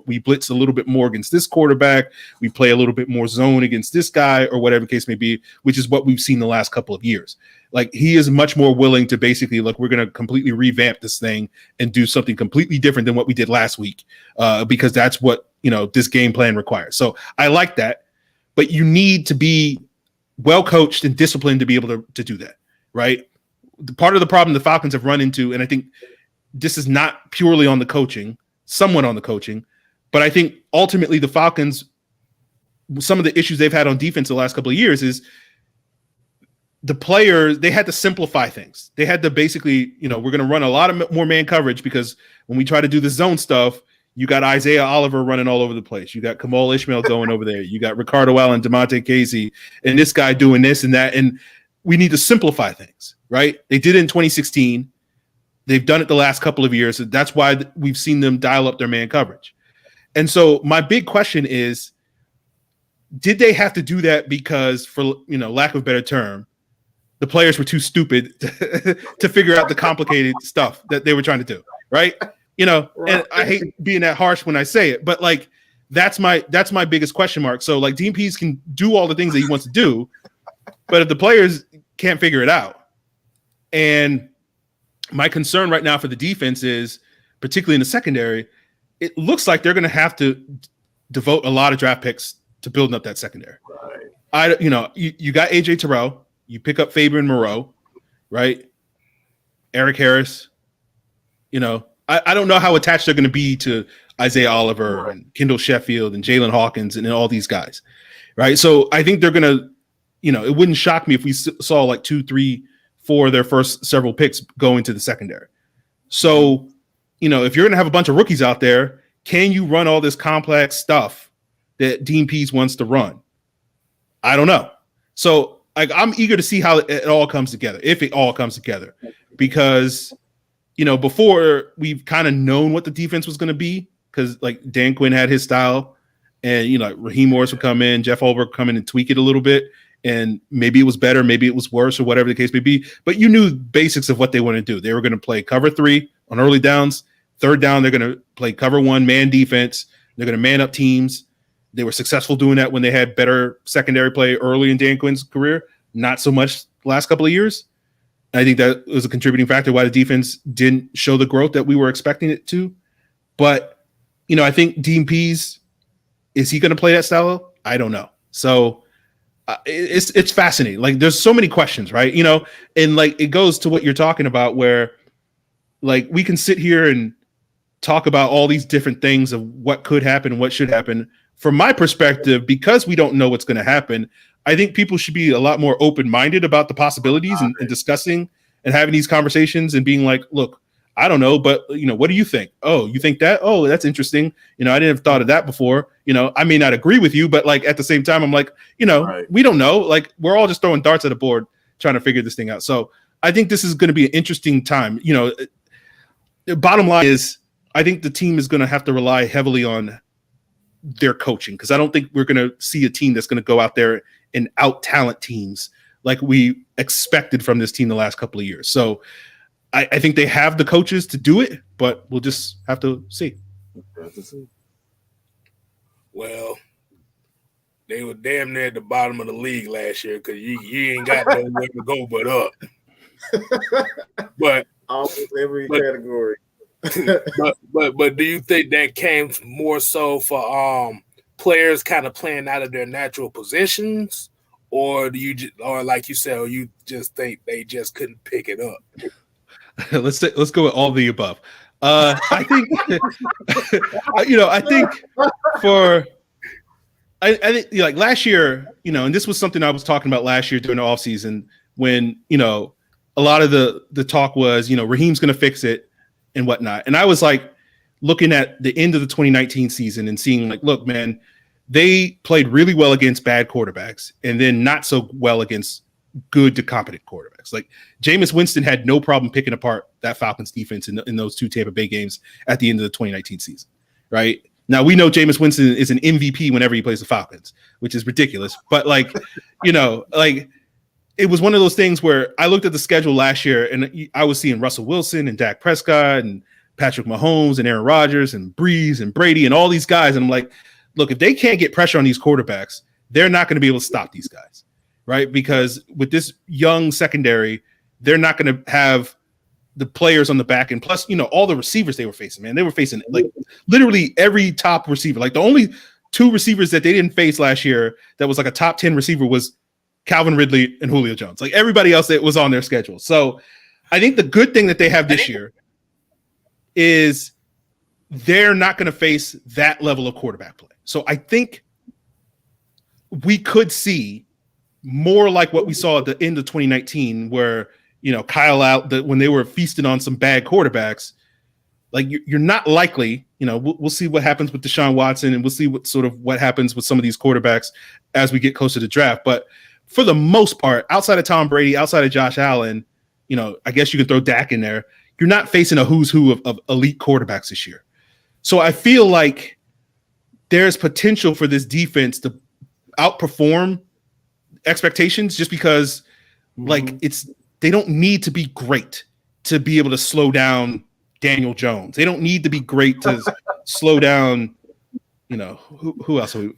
we blitz a little bit more against this quarterback, we play a little bit more zone against this guy, or whatever the case may be, which is what we've seen the last couple of years. Like, he is much more willing to basically, look, we're going to completely revamp this thing and do something completely different than what we did last week, because that's what, this game plan requires. So I like that, but you need to be well coached and disciplined to be able to do that, right? Part of the problem the Falcons have run into, and I think this is not purely on the coaching, somewhat on the coaching, but I think ultimately the Falcons, some of the issues they've had on defense the last couple of years is the players, they had to simplify things. They had to basically, we're going to run a lot of more man coverage, because when we try to do the zone stuff, you got Isaiah Oliver running all over the place. You got Kamal Ishmael going over there. You got Ricardo Allen, DeMonte Casey, and this guy doing this and that. And we need to simplify things, right? They did it in 2016. They've done it the last couple of years. That's why we've seen them dial up their man coverage. And so my big question is, did they have to do that because, for lack of a better term, the players were too stupid to figure out the complicated stuff that they were trying to do, right? And I hate being that harsh when I say it, but like that's my biggest question mark. So like Dean Pease can do all the things that he wants to do, but if the players can't figure it out, and my concern right now for the defense is, particularly in the secondary, it looks like they're going to have to devote a lot of draft picks to building up that secondary. Right. You got AJ Terrell. You pick up Fabian Moreau, right? Eric Harris. I don't know how attached they're going to be to Isaiah Oliver and Kendall Sheffield and Jalen Hawkins and all these guys, right? So I think they're going to, it wouldn't shock me if we saw like 2, 3, 4 of their first several picks go into the secondary. So, if you're going to have a bunch of rookies out there, can you run all this complex stuff that Dean Pease wants to run? I don't know. So, I'm eager to see how it all comes together, if it all comes together, because, before we've kind of known what the defense was going to be, because like Dan Quinn had his style, and, Raheem Morris would come in, Jeff Ulbrich come in and tweak it a little bit, and maybe it was better, maybe it was worse, or whatever the case may be, but you knew basics of what they want to do. They were going to play cover 3 on early downs. Third down, they're going to play cover 1 man defense. They're going to man up teams. They were successful doing that when they had better secondary play early in Dan Quinn's career. Not so much the last couple of years. I think that was a contributing factor why the defense didn't show the growth that we were expecting it to. But, I think Dean Pease, is he going to play that style? I don't know. So it's fascinating. Like, there's so many questions, right? And like it goes to what you're talking about, where like we can sit here and talk about all these different things of what could happen and what should happen. From my perspective, because we don't know what's going to happen, I think people should be a lot more open-minded about the possibilities and discussing and having these conversations and being like, look, I don't know, but what do you think? Oh, you think that? Oh, that's interesting. I didn't have thought of that before. I may not agree with you, but like at the same time, I'm like, we don't know. Like, we're all just throwing darts at a board trying to figure this thing out. So I think this is going to be an interesting time. The bottom line is, I think the team is going to have to rely heavily on their coaching, because I don't think we're going to see a team that's going to go out there and out talent teams like we expected from this team the last couple of years. So I think they have the coaches to do it, but we'll just have to see. Well, they were damn near at the bottom of the league last year because you ain't got nowhere to go but up. But almost every category. but do you think that came more so for players kind of playing out of their natural positions, or do you or like you said, or you just think they just couldn't pick it up? Let's go with all the above. I think I think like last year, and this was something I was talking about last year during the offseason when, a lot of the talk was, Raheem's going to fix it and whatnot. And I was like looking at the end of the 2019 season and seeing like, look, man, they played really well against bad quarterbacks and then not so well against good to competent quarterbacks. Like Jameis Winston had no problem picking apart that Falcons defense in those two Tampa Bay games at the end of the 2019 season, right? Now we know Jameis Winston is an MVP whenever he plays the Falcons, which is ridiculous. But like, like it was one of those things where I looked at the schedule last year and I was seeing Russell Wilson and Dak Prescott and Patrick Mahomes and Aaron Rodgers and Breeze and Brady and all these guys. And I'm like, look, if they can't get pressure on these quarterbacks, they're not going to be able to stop these guys. Right, because with this young secondary, they're not going to have the players on the back end. Plus, all the receivers they were facing, man, they were facing like literally every top receiver. Like the only two receivers that they didn't face last year that was like a top 10 receiver was Calvin Ridley and Julio Jones. Like everybody else that was on their schedule. So I think the good thing that they have this year is they're not going to face that level of quarterback play. So I think we could see more like what we saw at the end of 2019, where Kyle out when they were feasting on some bad quarterbacks. Like you're not likely, we'll see what happens with Deshaun Watson, and we'll see what happens with some of these quarterbacks as we get closer to draft. But for the most part, outside of Tom Brady, outside of Josh Allen, I guess you can throw Dak in there. You're not facing a who's who of elite quarterbacks this year. So I feel like there's potential for this defense to outperform expectations, just because like they don't need to be great to be able to slow down Daniel Jones. They don't need to be great to slow down, who else are we?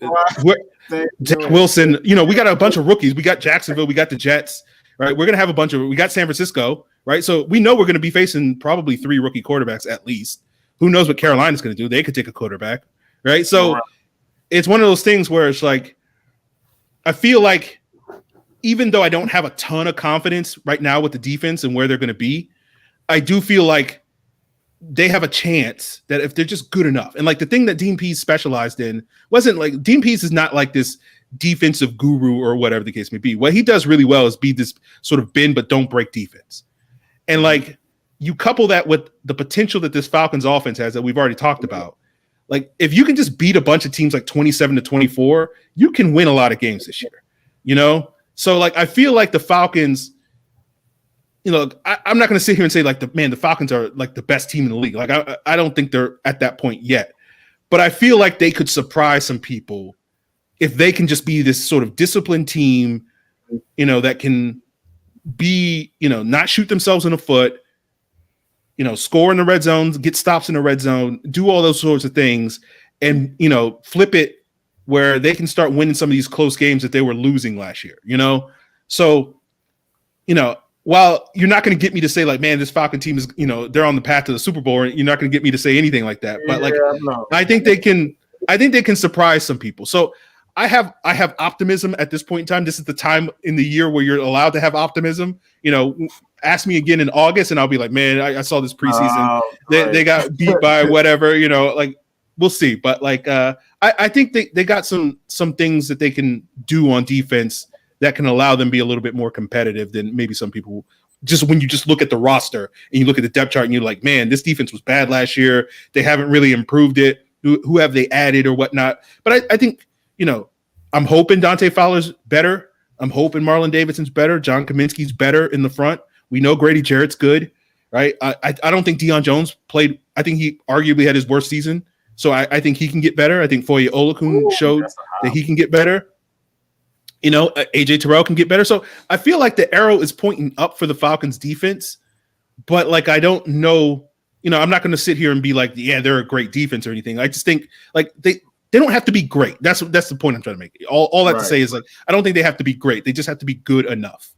Zach Wilson. We got a bunch of rookies. We got Jacksonville, we got the Jets, right? We're gonna have we got San Francisco, right? So we know we're gonna be facing probably 3 rookie quarterbacks at least. Who knows what Carolina's gonna do? They could take a quarterback, right? So it's one of those things where it's like I feel like even though I don't have a ton of confidence right now with the defense and where they're going to be, I do feel like they have a chance that if they're just good enough. And like the thing that Dean Pease specialized in wasn't like Dean Pease is not like this defensive guru or whatever the case may be. What he does really well is be this sort of bend but don't break defense. And like you couple that with the potential that this Falcons offense has that we've already talked about. Like if you can just beat a bunch of teams like 27-24, you can win a lot of games this year, So, like, I feel like the Falcons, I'm not going to sit here and say, like, the Falcons are, like, the best team in the league. Like, I don't think they're at that point yet. But I feel like they could surprise some people if they can just be this sort of disciplined team, that can be, not shoot themselves in the foot, score in the red zone, get stops in the red zone, do all those sorts of things, and, flip it where they can start winning some of these close games that they were losing last year, So, while you're not going to get me to say like, man, this Falcon team is, they're on the path to the Super Bowl, and you're not going to get me to say anything like that. But like, I think they can surprise some people. So I have optimism at this point in time. This is the time in the year where you're allowed to have optimism. Ask me again in August, and I'll be like, man, I saw this preseason. They got beat by whatever, like. We'll see, but like I think they got some things that they can do on defense that can allow them to be a little bit more competitive than maybe some people. Just when you just look at the roster and you look at the depth chart and you're like, man, this defense was bad last year. They haven't really improved it. Who have they added or whatnot? But I think I'm hoping Dante Fowler's better. I'm hoping Marlon Davidson's better. John Kaminsky's better in the front. We know Grady Jarrett's good, right? I don't think Deion Jones played. I think he arguably had his worst season So I think he can get better. I think Foye Olakun showed that he can get better. You know, AJ Terrell can get better. So I feel like the arrow is pointing up for the Falcons defense, but like, I don't know, you know, I'm not going to sit here and be like, yeah, they're a great defense or anything. I just think like they don't have to be great. That's the point I'm trying to make. All I have to say is like, I don't think they have to be great. They just have to be good enough.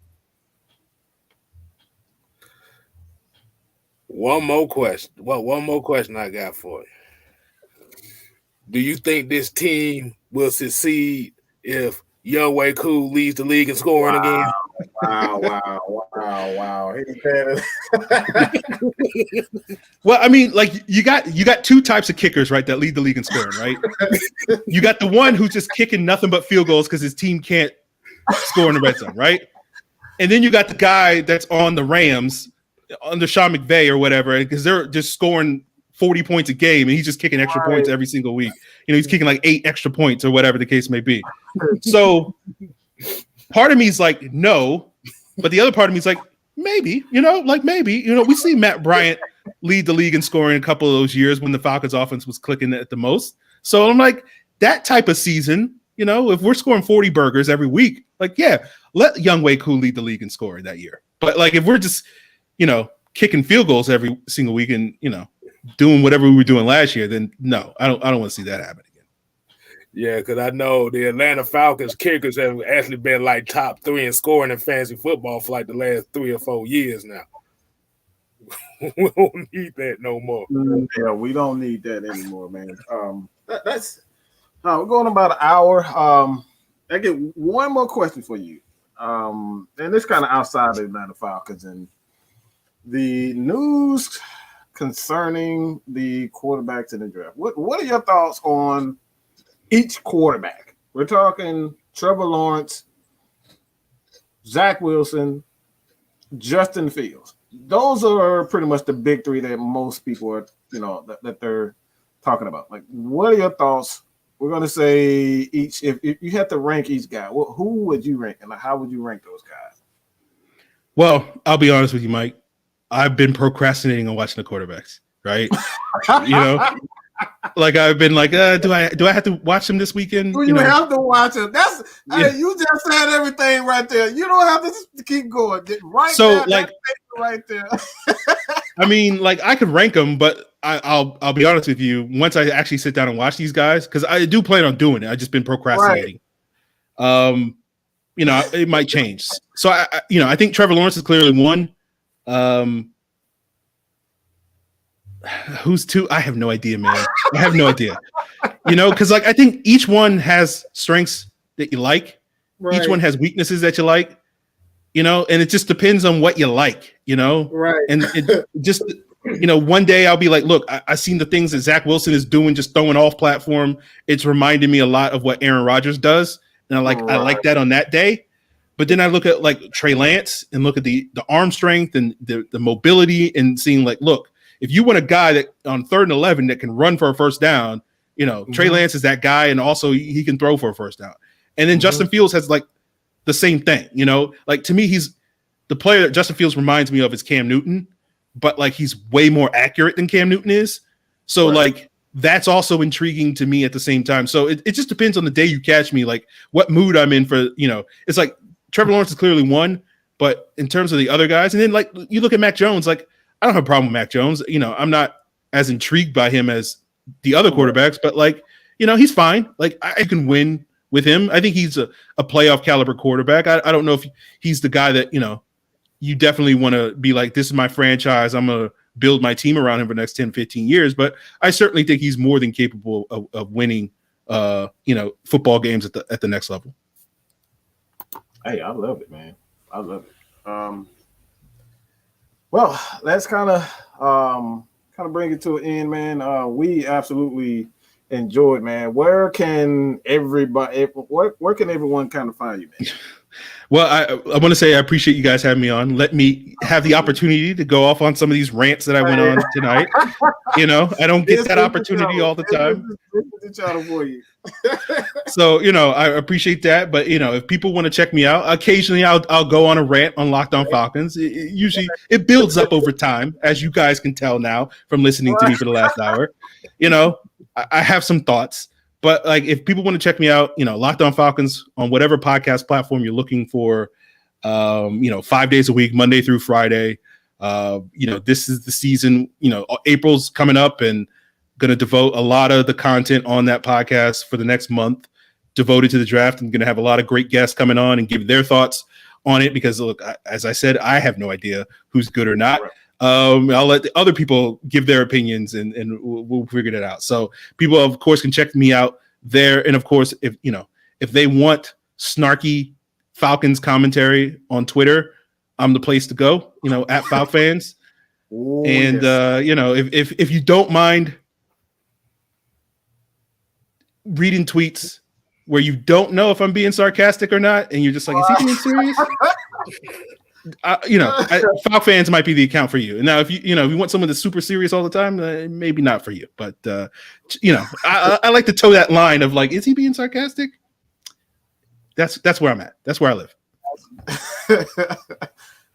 One more question. Well, one more question I got for you. Do you think this team will succeed if Younghoe Koo leads the league in scoring again? Wow. Well, I mean, like you got two types of kickers, right, that lead the league in scoring, right? You got the one who's just kicking nothing but field goals because his team can't score in the red zone, right? And then you got the guy that's on the Rams under Sean McVay or whatever, because they're just scoring 40 points a game, and he's just kicking extra points every single week. You know, he's kicking like 8 extra points or whatever the case may be. So part of me is like, no, but the other part of me is like, maybe, maybe. We see Matt Bryant lead the league in scoring a couple of those years when the Falcons offense was clicking at the most. So I'm like, that type of season, if we're scoring 40 burgers every week, like, yeah, let Younghoe Koo lead the league in scoring that year. But like, if we're just, kicking field goals every single week and, doing whatever we were doing last year, then no, I don't want to see that happen again. Yeah, because I know the Atlanta Falcons kickers have actually been like top 3 in scoring in fantasy football for like the last 3 or 4 years now. We don't need that no more. Yeah, we don't need that anymore, man. That's we're going about an hour. I get one more question for you. And it's kind of outside the Atlanta Falcons and the news concerning the quarterbacks in the draft. What are your thoughts on each quarterback? We're talking Trevor Lawrence, Zach Wilson, Justin Fields. Those are pretty much the big 3 that most people are, that they're talking about. Like, what are your thoughts? We're going to say each, if you had to rank each guy, who would you rank and how would you rank those guys? Well, I'll be honest with you, Mike. I've been procrastinating on watching the quarterbacks, right? Like I've been like, do I have to watch them this weekend? You have to watch them. You just said everything right there. You don't have to keep going. Right there. I mean, like I could rank them, but I'll be honest with you. Once I actually sit down and watch these guys, because I do plan on doing it. I've just been procrastinating. Right. It might change. So I think Trevor Lawrence is clearly one. Who's 2? I have no idea, man. I have no idea. Because like I think each one has strengths that you like. Right. Each one has weaknesses that you like. And it just depends on what you like. Right. And it just one day I'll be like, look, I seen the things that Zach Wilson is doing, just throwing off platform. It's reminding me a lot of what Aaron Rodgers does, and I like that on that day. But then I look at like Trey Lance and look at the arm strength and the mobility and seeing like, look, if you want a guy that on 3rd and 11 that can run for a first down, Trey Lance is that guy, and also he can throw for a first down. And then Justin Fields has like the same thing, like to me, he's the player that Justin Fields reminds me of is Cam Newton, but like he's way more accurate than Cam Newton is. So like that's also intriguing to me at the same time. So it just depends on the day you catch me, like what mood I'm in for, it's like Trevor Lawrence is clearly one, but in terms of the other guys, and then like you look at Mac Jones, like I don't have a problem with Mac Jones. I'm not as intrigued by him as the other quarterbacks, but like, he's fine. Like I can win with him. I think he's a playoff caliber quarterback. I don't know if he's the guy that, you definitely want to be like, this is my franchise. I'm going to build my team around him for the next 10, 15 years. But I certainly think he's more than capable of winning, football games at the next level. Hey, I love it, man. I love it. Well, let's kind of bring it to an end, man. We absolutely enjoyed, man. Where can everyone kind of find you, man? Well, I want to say I appreciate you guys having me on. Let me have the opportunity to go off on some of these rants that I went on tonight. I don't get that opportunity all the time. For you. So, I appreciate that. But, if people want to check me out, occasionally I'll go on a rant on Locked On Falcons. Usually it builds up over time, as you guys can tell now from listening to me for the last hour. I have some thoughts. But if people want to check me out, Locked On Falcons on whatever podcast platform you're looking for, 5 days a week, Monday through Friday. This is the season. April's coming up, and going to devote a lot of the content on that podcast for the next month devoted to the draft. I'm going to have a lot of great guests coming on and give their thoughts on it because, look, as I said, I have no idea who's good or not. Right. I'll let the other people give their opinions and we'll figure it out. So people, of course, can check me out there. And of course, if they want snarky Falcons commentary on Twitter, I'm the place to go, at FalFans. Oh, and, yes. If you don't mind reading tweets where you don't know if I'm being sarcastic or not, and you're just like, is he being serious? FalFans might be the account for you. And now, if you want someone that's super serious all the time, maybe not for you. But I like to toe that line of is he being sarcastic? That's where I'm at. That's where I live.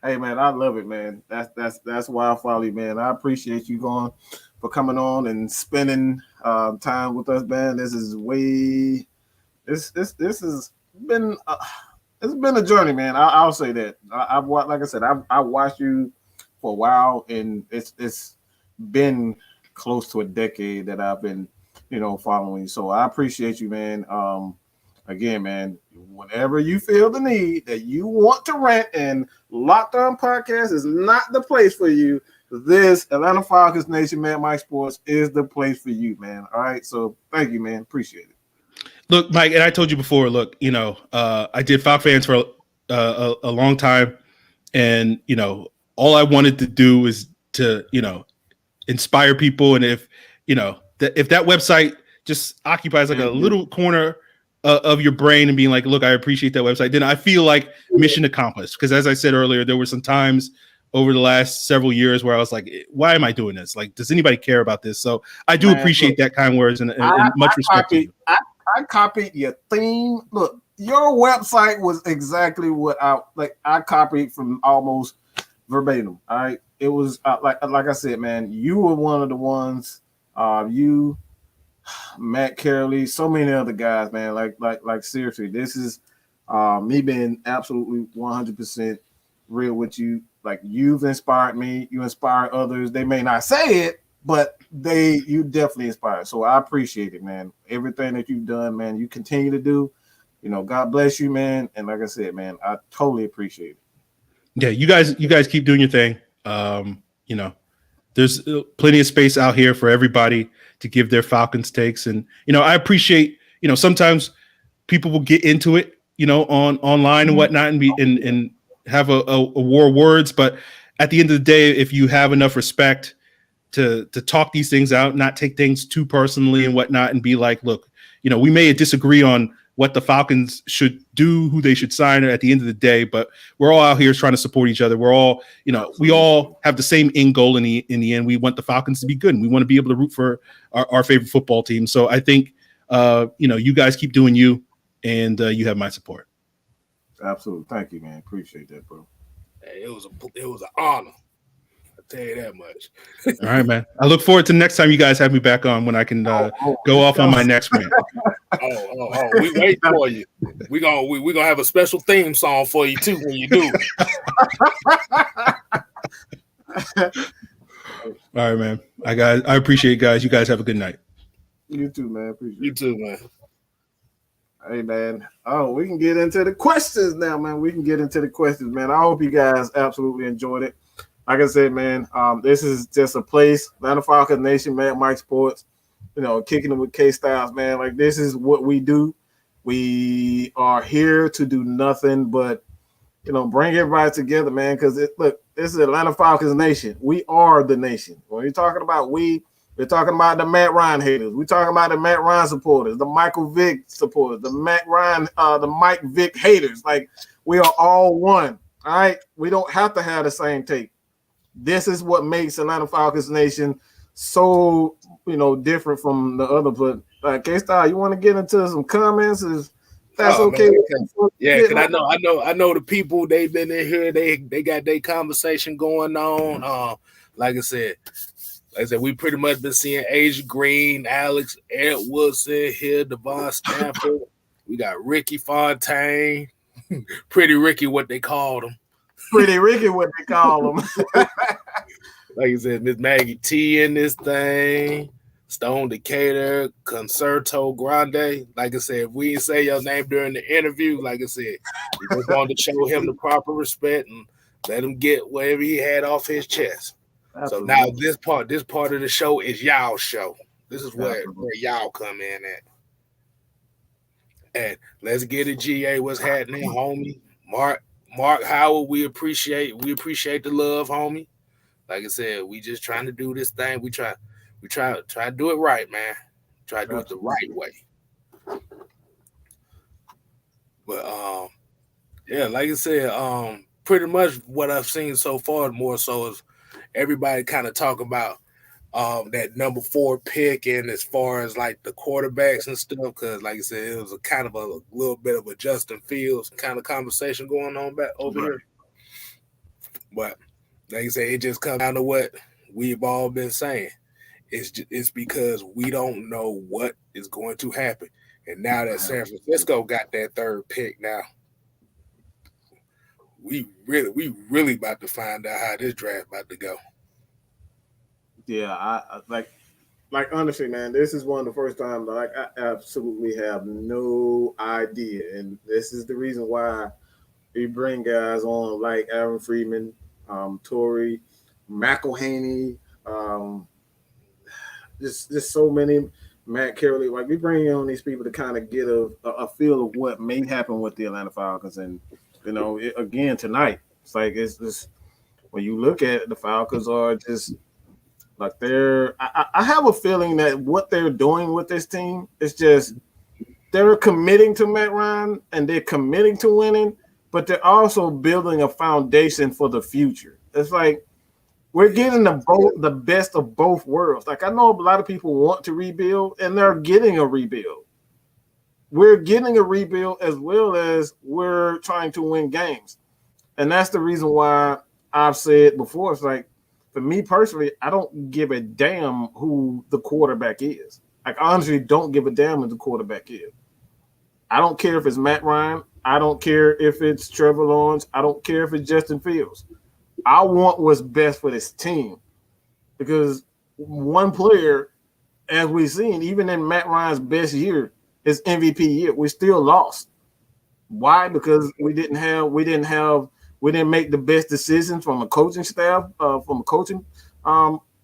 Hey man, I love it, man. That's why I follow you, man. I appreciate you for coming on and spending time with us, man. This has been. It's been a journey, man. I'll say that. I've watched you for a while, and it's been close to a decade that I've been, following you. So I appreciate you, man. Again, man, whenever you feel the need that you want to rant and Locked On Podcast is not the place for you, this Atlanta Falcons Nation, man, Mike Sports is the place for you, man. All right. So thank you, man. Appreciate it. Look, Mike, and I told you before, I did FalFans for a long time. And, all I wanted to do was to, inspire people. And if that website just occupies a little corner of your brain and being like, look, I appreciate that website, then I feel like mission accomplished. Because as I said earlier, there were some times over the last several years where I was like, why am I doing this? Does anybody care about this? So I do appreciate that kind words and much respect to you. I copied your theme. Look, your website was exactly what I copied from almost verbatim. All right. It was like I said, man, you were one of the ones, you, Matt Carey, so many other guys, man. Like seriously, this is me being absolutely 100% real with you. You've inspired me, you inspire others. They may not say it, but you definitely inspired. So I appreciate it, man. Everything that you've done, man, you continue to do. God bless you, man. And like I said, man, I totally appreciate it. Yeah, you guys keep doing your thing. There's plenty of space out here for everybody to give their Falcons takes. And, I appreciate, sometimes people will get into it, online and whatnot and have a war of words. But at the end of the day, if you have enough respect to talk these things out, not take things too personally and whatnot, and be like, look, we may disagree on what the Falcons should do, who they should sign at the end of the day, but we're all out here trying to support each other. We're all, we all have the same end goal in the end. We want the Falcons to be good, and we want to be able to root for our favorite football team. So I think, you guys keep doing you, and you have my support. Absolutely. Thank you, man. Appreciate that, bro. Hey, it was an honor. I'll tell you that much. All right, man. I look forward to next time you guys have me back on when I can go off on my next rant. We wait for you. We're gonna have a special theme song for you too when you do. All right, man. I appreciate it, guys. You guys have a good night. You too, man. Appreciate you too, man. Hey, man. Oh, we can get into the questions now, man. I hope you guys absolutely enjoyed it. Like I said, man, this is just a place, Atlanta Falcons Nation, man, Mike Sports, kicking it with K-Styles, man. This is what we do. We are here to do nothing but, bring everybody together, man, because this is Atlanta Falcons Nation. We are the nation. When you're talking about we, We're talking about the Matt Ryan haters. We're talking about the Matt Ryan supporters, the Michael Vick supporters, the Matt Ryan, the Mike Vick haters. Like, we are all one. All right. We don't have to have the same take. This is what makes Atlanta Falcons Nation so, different from the other. But K-Star, you want to get into some comments? Is that's okay? Man, yeah, because I know the people, they've been in here. They got their conversation going on. Like I said, we pretty much been seeing Asia Green, Alex Edwards in here, Devon Stanford. We got Ricky Fontaine, Pretty Ricky, what they called him. Pretty Ricky, what they call him. Like I said, Miss Maggie T in this thing. Stone Decatur, Concerto Grande. Like I said, if we didn't say your name during the interview, like I said, we just wanted to show him the proper respect and let him get whatever he had off his chest. Absolutely. So now this part of the show is y'all show. This is where y'all come in at. And let's get it, GA. What's happening, homie? Mark Howard, we appreciate the love, homie. Like I said, we just trying to do this thing. We try to do it right, man. Try to do it the right way. But yeah, like I said, pretty much what I've seen so far more so is everybody kind of talk about that number 4 pick, and as far as like the quarterbacks and stuff, because like I said, it was a kind of a little bit of a Justin Fields kind of conversation going on back over here. But like I said, it just comes down to what we've all been saying. It's because we don't know what is going to happen. And now that San Francisco got that 3rd pick now, we really about to find out how this draft about to go. Yeah, I like honestly, man, this is one of the first times I absolutely have no idea. And this is the reason why we bring guys on like Aaron Freeman, Torrey, McElhaney, just so many, Matt Carroll. Like, we bring on these people to kind of get a feel of what may happen with the Atlanta Falcons. And, again, tonight, it's just when you look at it, the Falcons are just like I have a feeling that what they're doing with this team is just they're committing to Matt Ryan and they're committing to winning, but they're also building a foundation for the future. It's like we're getting the best of both worlds. Like, I know a lot of people want to rebuild, and they're getting a rebuild. We're getting a rebuild as well as we're trying to win games. And that's the reason why I've said before, it's like, for me personally, I don't give a damn who the quarterback is. Like, I honestly don't give a damn who the quarterback is. I don't care if it's Matt Ryan. I don't care if it's Trevor Lawrence. I don't care if it's Justin Fields. I want what's best for this team, because one player, as we've seen, even in Matt Ryan's best year, his MVP year, we still lost. Why? Because we didn't make the best decisions from a coaching staff, from a coaching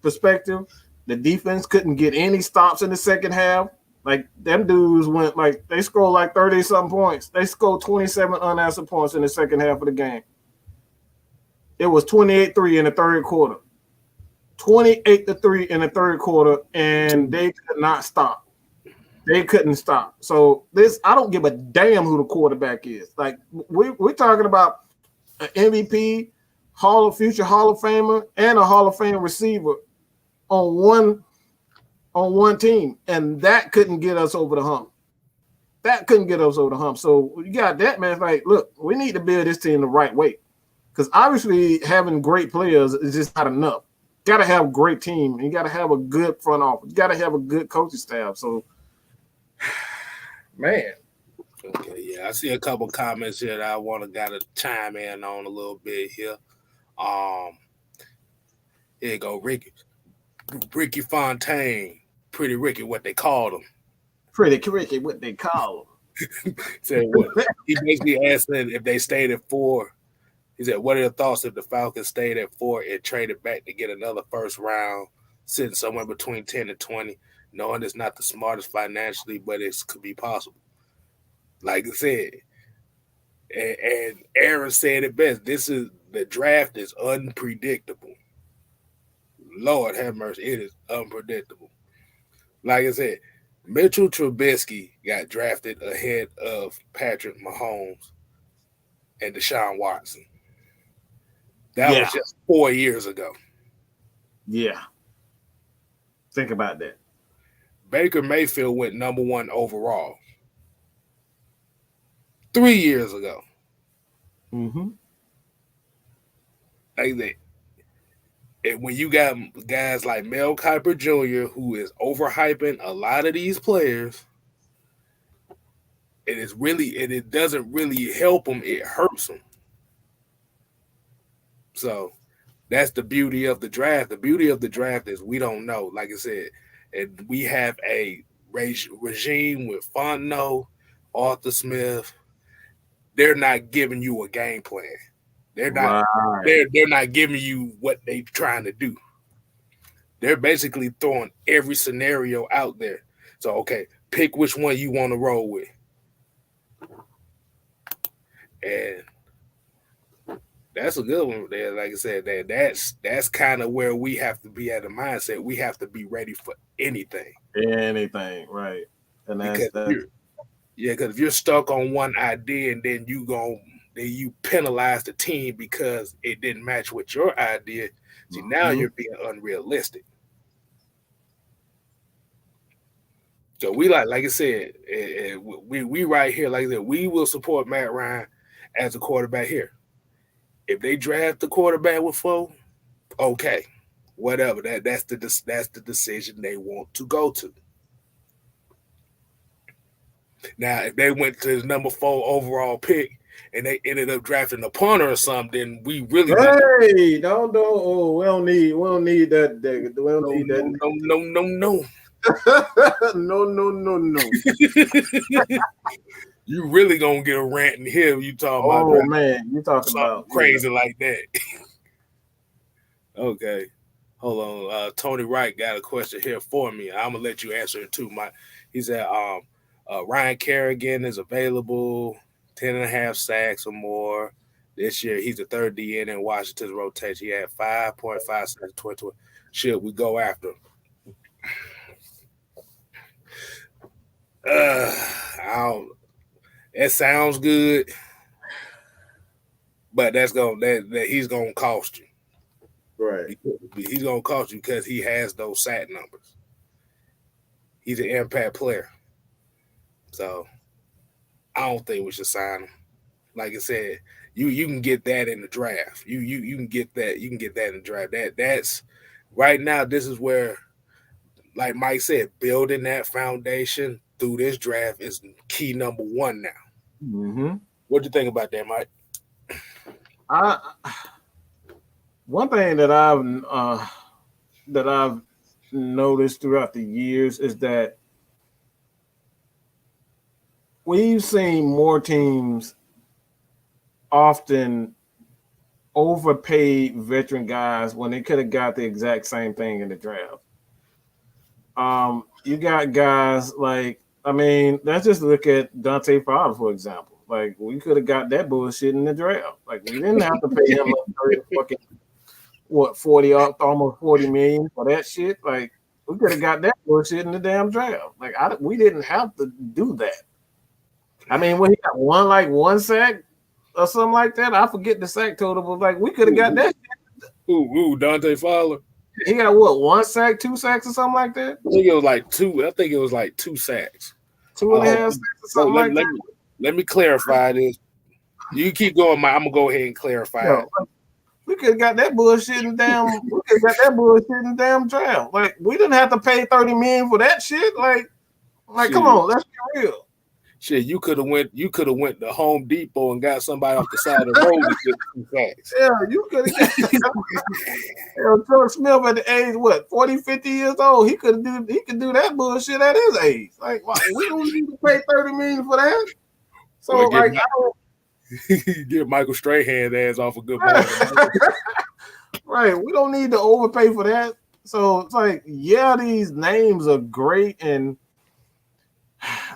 perspective. The defense couldn't get any stops in the second half. Like, them dudes went they scored like 30-something points. They scored 27 unanswered points in the second half of the game. It was 28-3 in the third quarter. 28-3 in the third quarter, and they could not stop. They couldn't stop. So I don't give a damn who the quarterback is. Like, we're talking about an MVP, future Hall of Famer, and a Hall of Fame receiver on one team, and that couldn't get us over the hump. So you got that, man. It's like, look, we need to build this team the right way, because obviously having great players is just not enough. Got to have a great team, and you got to have a good front office. You got to have a good coaching staff. So, man. Okay, yeah, I see a couple comments here that I gotta chime in on a little bit here. Here you go, Ricky Fontaine, Pretty Ricky, what they called him. Pretty Ricky, what they call him. Said what? He basically asked them if they stayed at 4. He said, "What are your thoughts if the Falcons stayed at 4 and traded back to get another first round, sitting somewhere between 10 and 20, knowing it's not the smartest financially, but it could be possible?" Like I said, and Aaron said it best. The draft is unpredictable. Lord have mercy, it is unpredictable. Like I said, Mitchell Trubisky got drafted ahead of Patrick Mahomes and Deshaun Watson. That Yeah. was just 4 years ago. Yeah. Think about that. Baker Mayfield went number 1 overall 3 years ago. Mm-hmm. Like that. And when you got guys like Mel Kiper Jr., who is overhyping a lot of these players, it doesn't really help them, it hurts them. So that's the beauty of the draft. The beauty of the draft is we don't know. Like I said, and we have a regime with Fontenot, Arthur Smith. They're not giving you a game plan. They're not. Right. They're not giving you what they're trying to do. They're basically throwing every scenario out there. So okay, pick which one you want to roll with, and that's a good one there. Like I said, that's kind of where we have to be at a mindset. We have to be ready for anything. Anything, right? And that's Because if you're stuck on one idea and then you penalize the team because it didn't match with your idea. See, now you're being unrealistic. So we like I said, we right here, like I said, we will support Matt Ryan as a quarterback here. If they draft the quarterback with 4, okay, whatever. That's the decision they want to go to. Now, if they went to the number 4 overall pick and they ended up drafting a punter or something, then we really don't. Oh, we don't need that. We don't need that. No. You really gonna get a rant in here. You talking about? Oh man, you talking about crazy like that? Okay, hold on. Tony Wright got a question here for me. I'm gonna let you answer it too. He said, Ryan Kerrigan is available, 10.5 sacks or more this year. He's the third DN in Washington's rotation. He had 5.5 sacks in 2020. Should we go after him? I don't. It sounds good, but he's gonna cost you. Right. He's gonna cost you because he has those sack numbers. He's an impact player, so I don't think we should sign him. Like I said, you can get that in the draft. You can get that. You can get that in the draft. That's right now. This is where, like Mike said, building that foundation through this draft is key number 1 now. Mm-hmm. What do you think about that, Mike? One thing that I've noticed throughout the years is that we've seen more teams often overpaid veteran guys when they could have got the exact same thing in the draft. You got guys like, let's just look at Dante Fowler, for example. Like, we could have got that bullshit in the draft. Like, we didn't have to pay him fucking 40 up, almost 40 million for that shit. Like, we could have got that bullshit in the damn draft. Like, we didn't have to do that. When he got one sack or something like that, I forget the sack total, but like, we could have got that shit. Dante Fowler. He got what, 1 sack, 2 sacks or something like that? I think it was like 2. I think it was like 2 sacks. 2.5 sacks or something like that. Let me clarify this. You keep going, Mike. I'm gonna go ahead and clarify it. We could have got that bullshit in the damn draft. Like, we didn't have to pay $30 million for that shit. Like come on, let's be real. Shit, you could have went to Home Depot and got somebody off the side of the road to get 2 sacks. Yeah, you could have. George Smith at the age 40, 50 years old, he could do that bullshit at his age. Like, we don't need to pay $30 million for that. So get Michael Strahan ass off a good morning. Right, we don't need to overpay for that. So it's like, yeah, these names are great and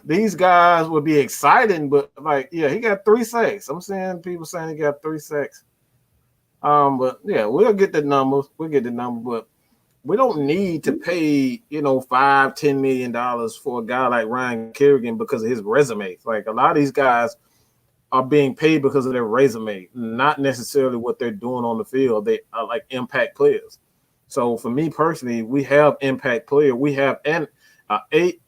these guys would be exciting, but like, yeah, he got 3 sacks. I'm seeing people saying he got 3 sacks. But yeah, we'll get the numbers. But we don't need to pay, $5-10 million for a guy like Ryan Kerrigan because of his resume. Like a lot of these guys are being paid because of their resume, not necessarily what they're doing on the field. They are like impact players. So for me personally, we have impact player. We have an 8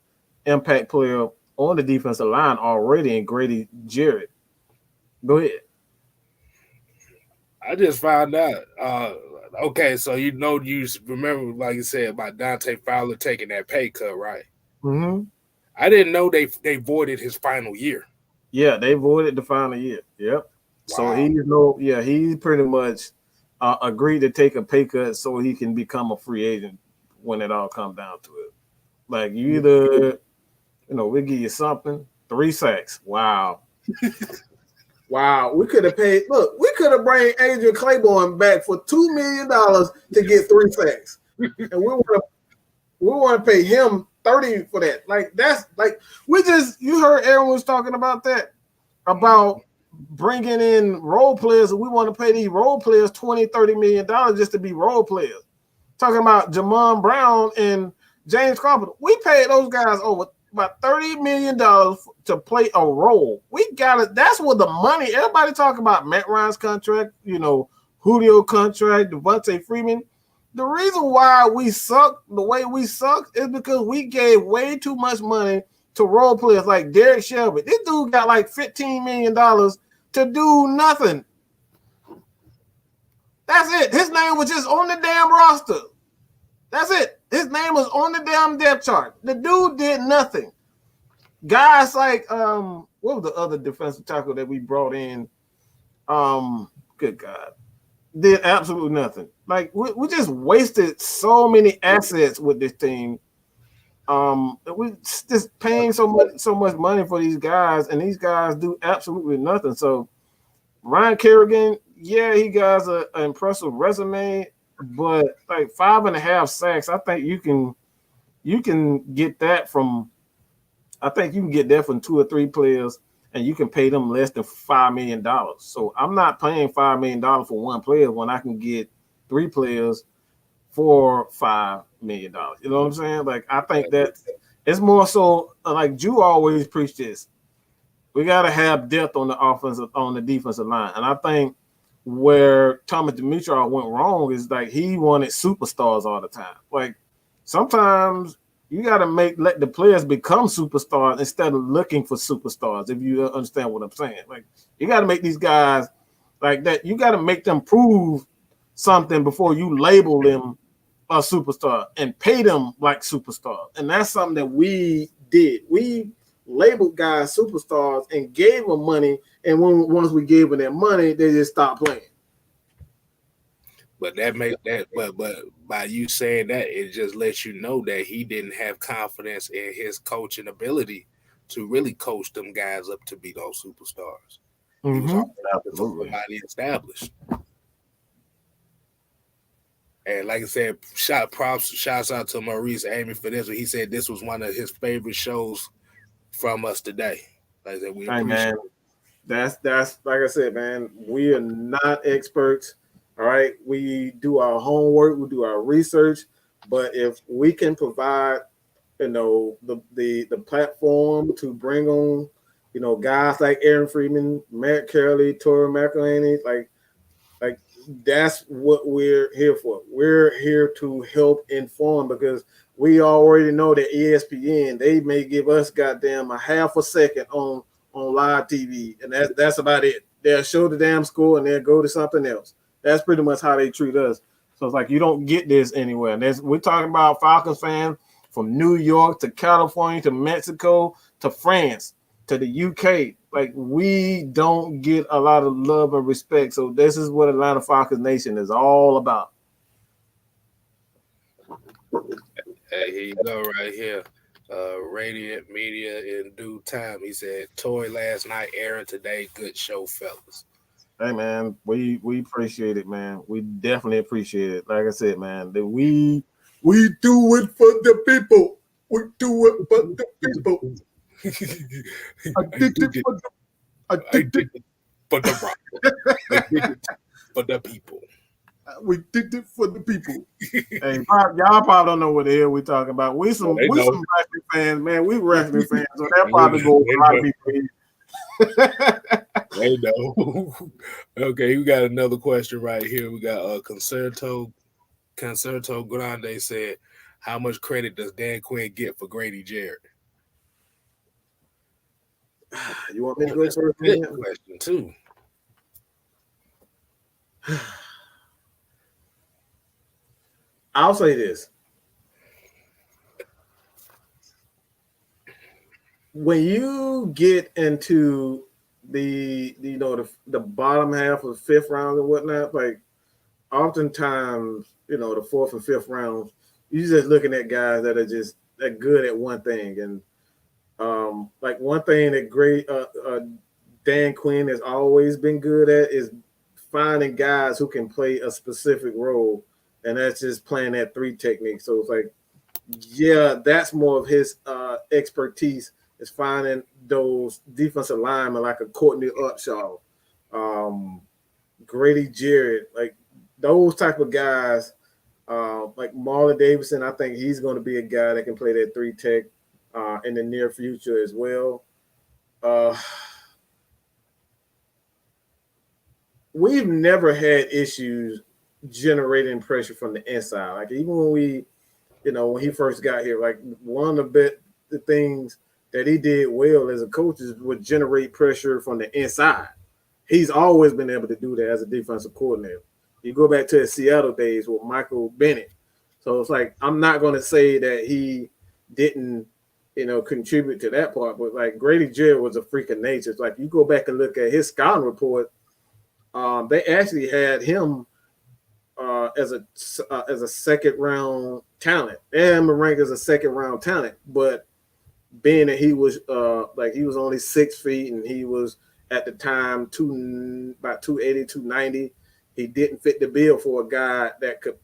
impact player on the defensive line already in Grady Jarrett. Go ahead. I just found out. Okay, so you remember, like you said, about Dante Fowler taking that pay cut, right? Mm-hmm. I didn't know they voided his final year. Yeah, they voided the final year. Yep. Wow. So he pretty much agreed to take a pay cut so he can become a free agent when it all comes down to it. Like you either, we give you something, 3 sacks. Wow. Wow, we could have paid. Look, we could have brought Adrian Claiborne back for $2 million to get 3 sacks, and we want to pay him 30 for that. Like that's like you heard Aaron was talking about that about bringing in role players, and we want to pay these role players $20-30 million just to be role players. Talking about Jamon Brown and James Carpenter, we paid those guys over about $30 million to play a role. We got it. That's what the money. Everybody talking about Matt Ryan's contract, Julio contract, Devontae Freeman. The reason why we suck the way we suck is because we gave way too much money to role players like Derek Shelby. This dude got like $15 million to do nothing. That's it. His name was just on the damn roster. That's it. His name was on the damn depth chart. The dude did nothing. Guys like what was the other defensive tackle that we brought in? Good God, did absolutely nothing. Like we just wasted so many assets with this team. We just paying so much money for these guys, and these guys do absolutely nothing. So Ryan Kerrigan, yeah, he got an impressive resume. But like 5.5 sacks, I think you can get that from. I think you can get that from 2 or 3 players, and you can pay them less than $5 million. So I'm not paying $5 million for one player when I can get 3 players for $5 million. You know what I'm saying? Like I think that it's more so like Drew always preached this. We got to have depth on the defensive line, and I think where Thomas Dimitrov went wrong is like he wanted superstars all the time. Like sometimes you got to let the players become superstars instead of looking for superstars. If you understand what I'm saying, like you got to make these guys like that. You got to make them prove something before you label them a superstar and pay them like superstars. And that's something that we did. We labeled guys superstars and gave them money, and once we gave them their money, they just stopped playing. But but by you saying that, it just lets you know that he didn't have confidence in his coaching ability to really coach them guys up to be those superstars. He was already established. And like I said, shouts out to Maurice Amy for this. He said this was one of his favorite shows from us today. Like I said, we appreciate it. That's like I said, man, we are not experts. All right. We do our homework, we do our research, but if we can provide, the platform to bring on, guys like Aaron Freeman, Matt Curley, Torrey McElhaney, like that's what we're here for. We're here to help inform, because we already know that ESPN, they may give us goddamn a half a second on live TV, and that's about it. They'll show the damn score and they'll go to something else. That's pretty much how they treat us. So it's like you don't get this anywhere. And we're talking about Falcons fans from New York to California to Mexico to France to the UK. Like we don't get a lot of love and respect. So this is what Atlanta Falcons Nation is all about. Hey, here you go right here. Radiant Media in due time. He said, Toy last night, Aaron today. Good show, fellas. Hey man, we appreciate it, man. We definitely appreciate it. Like I said, man, that we do it for the people. We do it for the people. I did it for the rock. I did it for the people. We did it for the people. Hey, y'all probably don't know what the hell we talking about. We some wrestling fans, man. We wrestling fans, so that probably goes a lot of people here. They know. Okay, we got another question right here. We got Concerto Grande said, how much credit does Dan Quinn get for Grady Jarrett? You want me to go first? Good question too. I'll say this. When you get into the bottom half of the fifth round and whatnot, like oftentimes, the fourth and fifth rounds, you're just looking at guys that are just that good at one thing. And like one thing that Dan Quinn has always been good at is finding guys who can play a specific role, and that's just playing that three technique. So it's like, yeah, that's more of his expertise is finding those defensive linemen like a Courtney Upshaw, Grady Jarrett, like those type of guys, like Marlon Davidson. I think he's going to be a guy that can play that three tech in the near future as well. We've never had issues generating pressure from the inside. Like even when when he first got here, like one of the things that he did well as a coach is would generate pressure from the inside. He's always been able to do that as a defensive coordinator. You go back to the Seattle days with Michael Bennett. So it's like, I'm not going to say that he didn't, contribute to that part, but like Grady Jarrett was a freak of nature. It's like you go back and look at his scouting report. They actually had him as a second round talent. They had him ranked as a second round talent, but being that he was he was only 6 feet and he was at the time about 280, 290, he didn't fit the bill for a guy that could,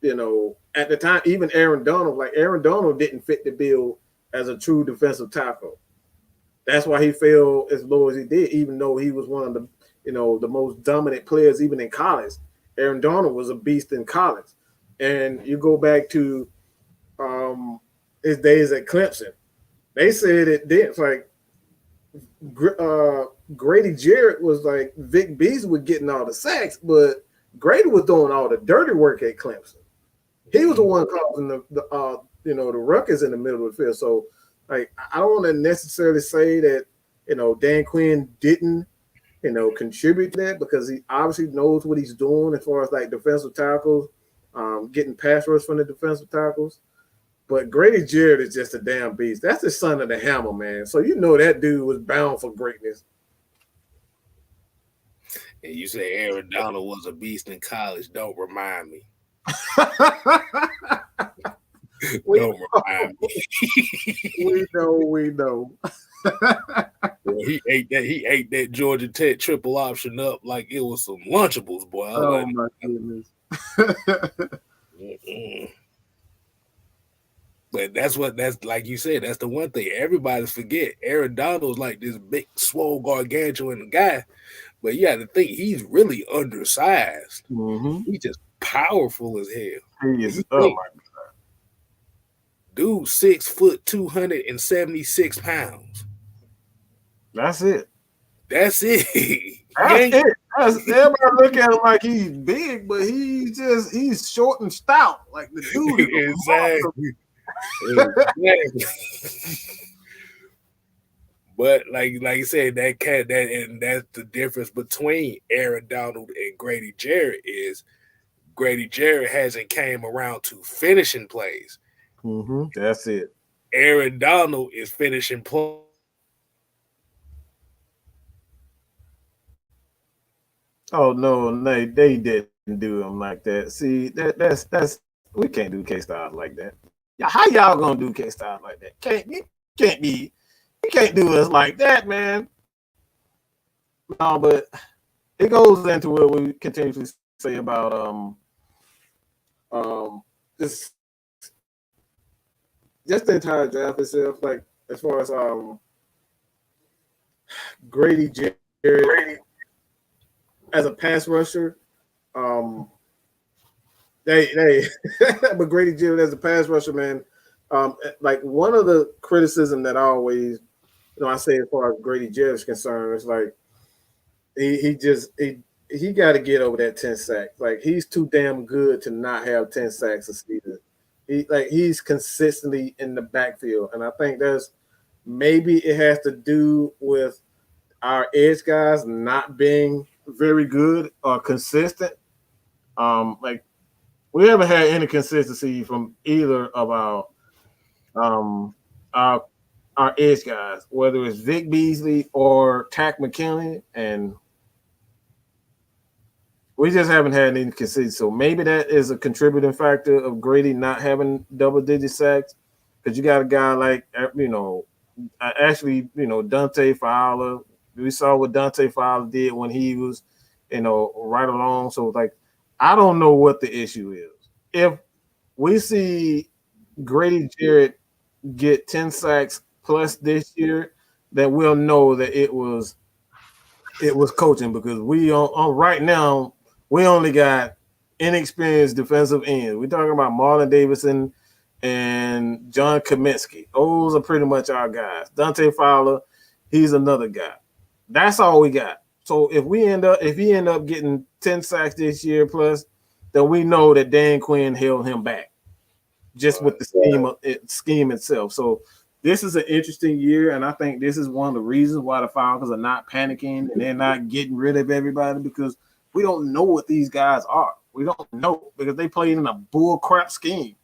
at the time, even Aaron Donald didn't fit the bill as a true defensive tackle. That's why he fell as low as he did, even though he was one of the, the most dominant players even in college. Aaron Donald was a beast in college. And you go back to his days at Clemson. They said it did. It's like Grady Jarrett was like Vic Beasley was getting all the sacks, but Grady was doing all the dirty work at Clemson. He was the one causing the ruckus in the middle of the field. So, like, I don't want to necessarily say that Dan Quinn didn't contribute to that, because he obviously knows what he's doing as far as like defensive tackles, getting pass rush from the defensive tackles. But Grady Jarrett is just a damn beast. That's the son of the hammer, man. So that dude was bound for greatness. And you say Aaron Donald was a beast in college. Don't remind me. Don't remind me. We know. Well, he ate that Georgia Tech triple option up like it was some Lunchables, boy. Oh my goodness. But that's like you said, that's the one thing everybody forget. Aaron Donald's like this big, swole, gargantuan guy, but you got to think he's really undersized. Mm-hmm. He's just powerful as hell. He is. Oh my God. Dude, 6 foot, 276 pounds. That's it. That's it. That's it. Everybody look at him like he's big, but he's short and stout. Like the dude is exactly. Exactly. But like you said, and that's the difference between Aaron Donald and Grady Jarrett is Grady Jarrett hasn't came around to finishing plays. Mm-hmm. That's it. Aaron Donald is finishing plays. Oh no, they didn't do him like that. See, that's we can't do K-Style like that. How y'all gonna do K-Style like that? You can't do us like that, man. No, but it goes into what we continuously say about just the entire draft itself, like as far as Grady Jarrett as a pass rusher, but Grady Jarrett as a pass rusher, man. Like one of the criticism that I always, I say as far as Grady Jarrett is concerned, it's like he got to get over that 10 sacks. Like he's too damn good to not have 10 sacks a season. He's consistently in the backfield, and I think that's maybe it has to do with our edge guys not being very good or consistent. Like we haven't had any consistency from either of um our our edge guys, whether it's Vic Beasley or Tack McKinley, and we just haven't had any consistency. So maybe that is a contributing factor of Grady not having double digit sacks. Because you got a guy like Dante Fowler. We saw what Dante Fowler did when he was, right along. So like, I don't know what the issue is. If we see Grady Jarrett get 10 sacks plus this year, then we'll know that it was coaching because we on right now we only got inexperienced defensive ends. We're talking about Marlon Davidson and John Kaminsky. Those are pretty much our guys. Dante Fowler, he's another guy. That's all we got. So if he end up getting 10 sacks this year plus, then we know that Dan Quinn held him back just with the scheme itself. So this is an interesting year, and I think this is one of the reasons why the Falcons are not panicking and they're not getting rid of everybody because we don't know what these guys are. We don't know because they played in a bull crap scheme.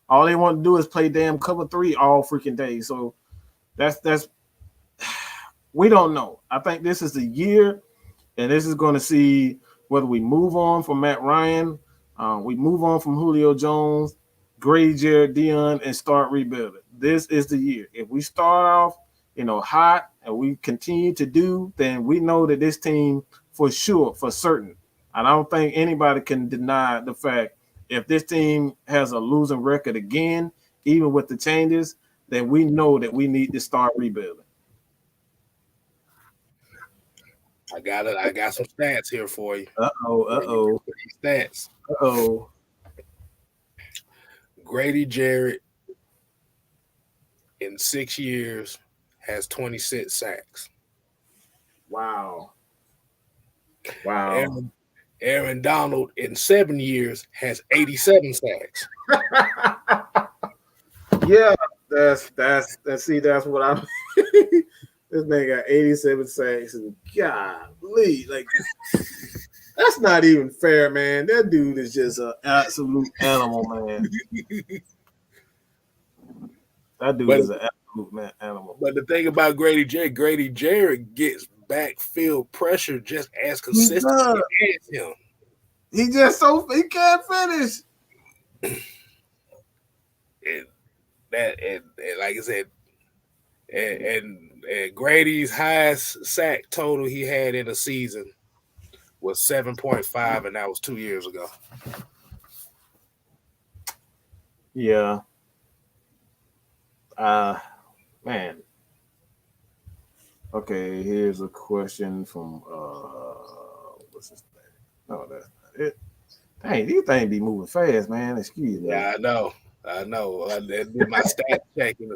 All they want to do is play damn cover 3 all freaking day. So that's we don't know. I think this is the year, and this is going to see whether we move on from Matt Ryan, we move on from Julio Jones, Grady Jarrett, Dion, and start rebuilding. This is the year. If we start off, hot and we continue to do, then we know that this team for sure, for certain. I don't think anybody can deny the fact if this team has a losing record again, even with the changes, then we know that we need to start rebuilding. I got some stats here for you. Uh-oh. Stats. Uh-oh. Grady Jarrett in 6 years has 26 sacks. Wow. Aaron Donald in 7 years has 87 sacks. Yeah, that's what I'm. This man got 87 sacks, and golly, like that's not even fair, man. That dude is just an absolute animal, man. That dude is an absolute animal. But the thing about Grady Jarrett gets backfield pressure just as consistently as him. He can't finish. And like I said, and Grady's highest sack total he had in a season was 7.5, and that was 2 years ago. Yeah. Man. Okay, here's a question from what's his name? No, that's not it. Dang, these things be moving fast, man. Excuse me. Yeah, I know. I did my stat checking.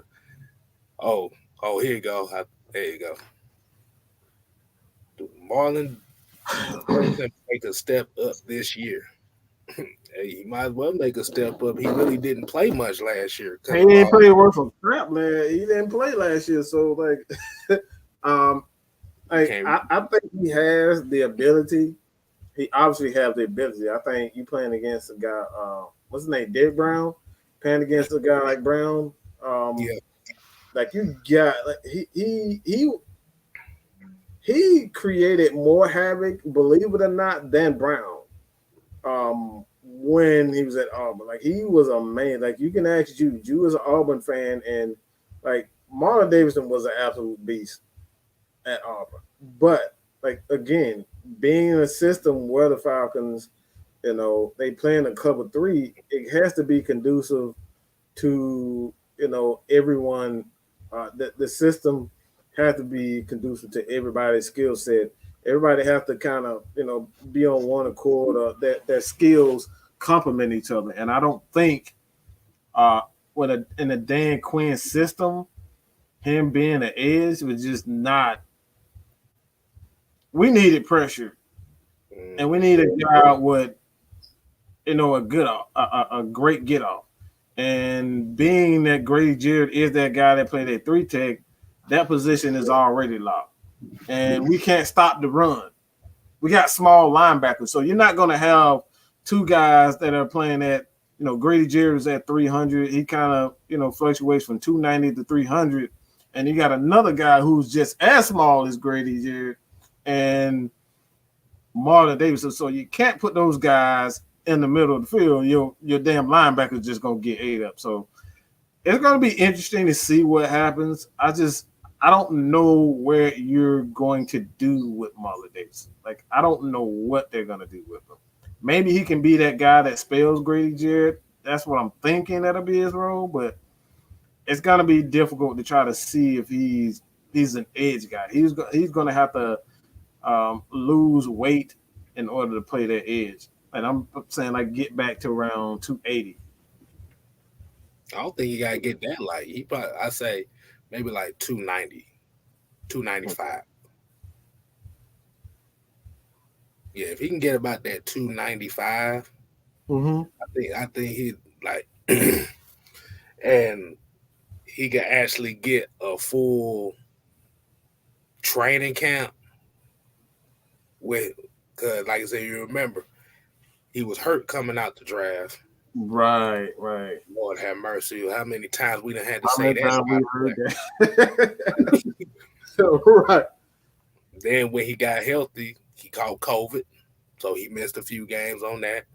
Oh, here you go. There you go. Marlon make a step up this year. Hey, he might as well make a step up. He really didn't play much last year. He didn't play worth of crap, man. He didn't play last year, so like, I think he has the ability. He obviously has the ability. I think you playing against a guy. What's his name? Derek Brown. Playing against a guy like Brown. Yeah. Like you got like he created more havoc, believe it or not, than Brown. When he was at Auburn, like he was amazing. Like you can ask Jew is an Auburn fan, and like Marlon Davidson was an absolute beast at Auburn. But like again, being in a system where the Falcons, they play in a cover 3, it has to be conducive to everyone. The system has to be conducive to everybody's skill set. Everybody has to kind of be on one accord, or that their skills complement each other. And I don't think in a Dan Quinn system, him being an edge was just not. We needed pressure, and we need a guy with, a great get off. And being that Grady Jarrett is that guy that played at 3 tech, that position is already locked. And we can't stop the run. We got small linebackers, so you're not going to have two guys that are playing at, Grady Jarrett is at 300. He kind of, fluctuates from 290 to 300. And you got another guy who's just as small as Grady Jarrett and Marlon Davidson. So you can't put those guys in the middle of the field. Your damn linebacker is just going to get ate up. So it's going to be interesting to see what happens. I don't know where you're going to do with Marlon Davidson. Like, I don't know what they're going to do with him. Maybe he can be that guy that spells Grady Jarrett. That's what I'm thinking that'll be his role, but it's going to be difficult to try to see if he's an edge guy. He's going to have to lose weight in order to play that edge. And I'm saying, like, get back to around 280. I don't think you got to get that light. He probably, I say, maybe like 290, 295. Yeah, if he can get about that 295, I think he like, and he can actually get a full training camp with, because like I said, you remember, he was hurt coming out the draft. Right. Lord have mercy. How many times we done had to say that? We heard that. Right. Then when he got healthy, he caught COVID. So he missed a few games on that.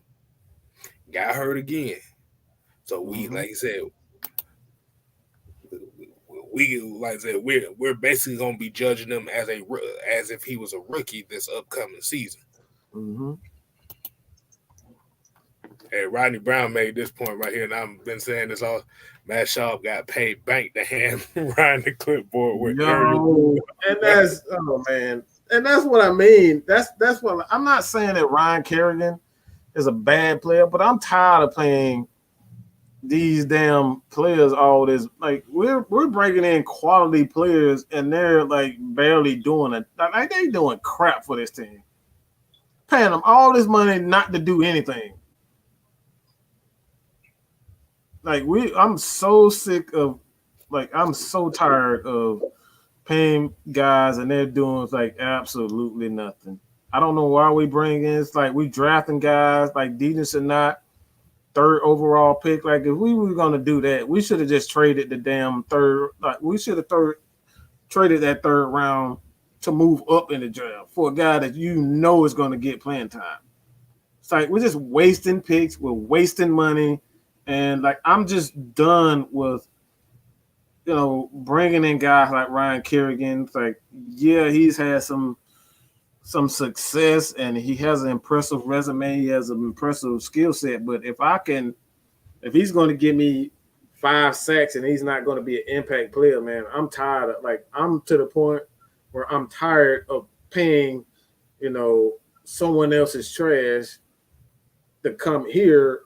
Got hurt again. So we, like I said, we're basically gonna be judging him as if he was a rookie this upcoming season. Hey, Rodney Brown made this point right here, and I've been saying this all. Matt Sharp got paid bank to hand Ryan the clipboard with and that's and that's what I mean. That's what I'm not saying that Ryan Kerrigan is a bad player, but I'm tired of playing these damn players all this. Like, we're bringing in quality players, and they're like barely doing it. Like, they doing crap for this team, paying them all this money not to do anything. Like, I'm so sick of, like, I'm so tired of paying guys and they're doing like absolutely nothing. I don't know why we bring in. It's like we drafting guys like Dejan Sanat, 3rd overall pick. Like, if we were gonna do that, we should have just traded the damn 3rd. Like, we should have traded that 3rd round to move up in the draft for a guy that is going to get playing time. It's like we're just wasting picks. We're wasting money. And, like, I'm just done with, bringing in guys like Ryan Kerrigan. It's like, yeah, he's had some success and he has an impressive resume. He has an impressive skill set. But if he's going to give me 5 sacks and he's not going to be an impact player, man, I'm tired of, like, I'm to the point where I'm tired of paying, someone else's trash to come here.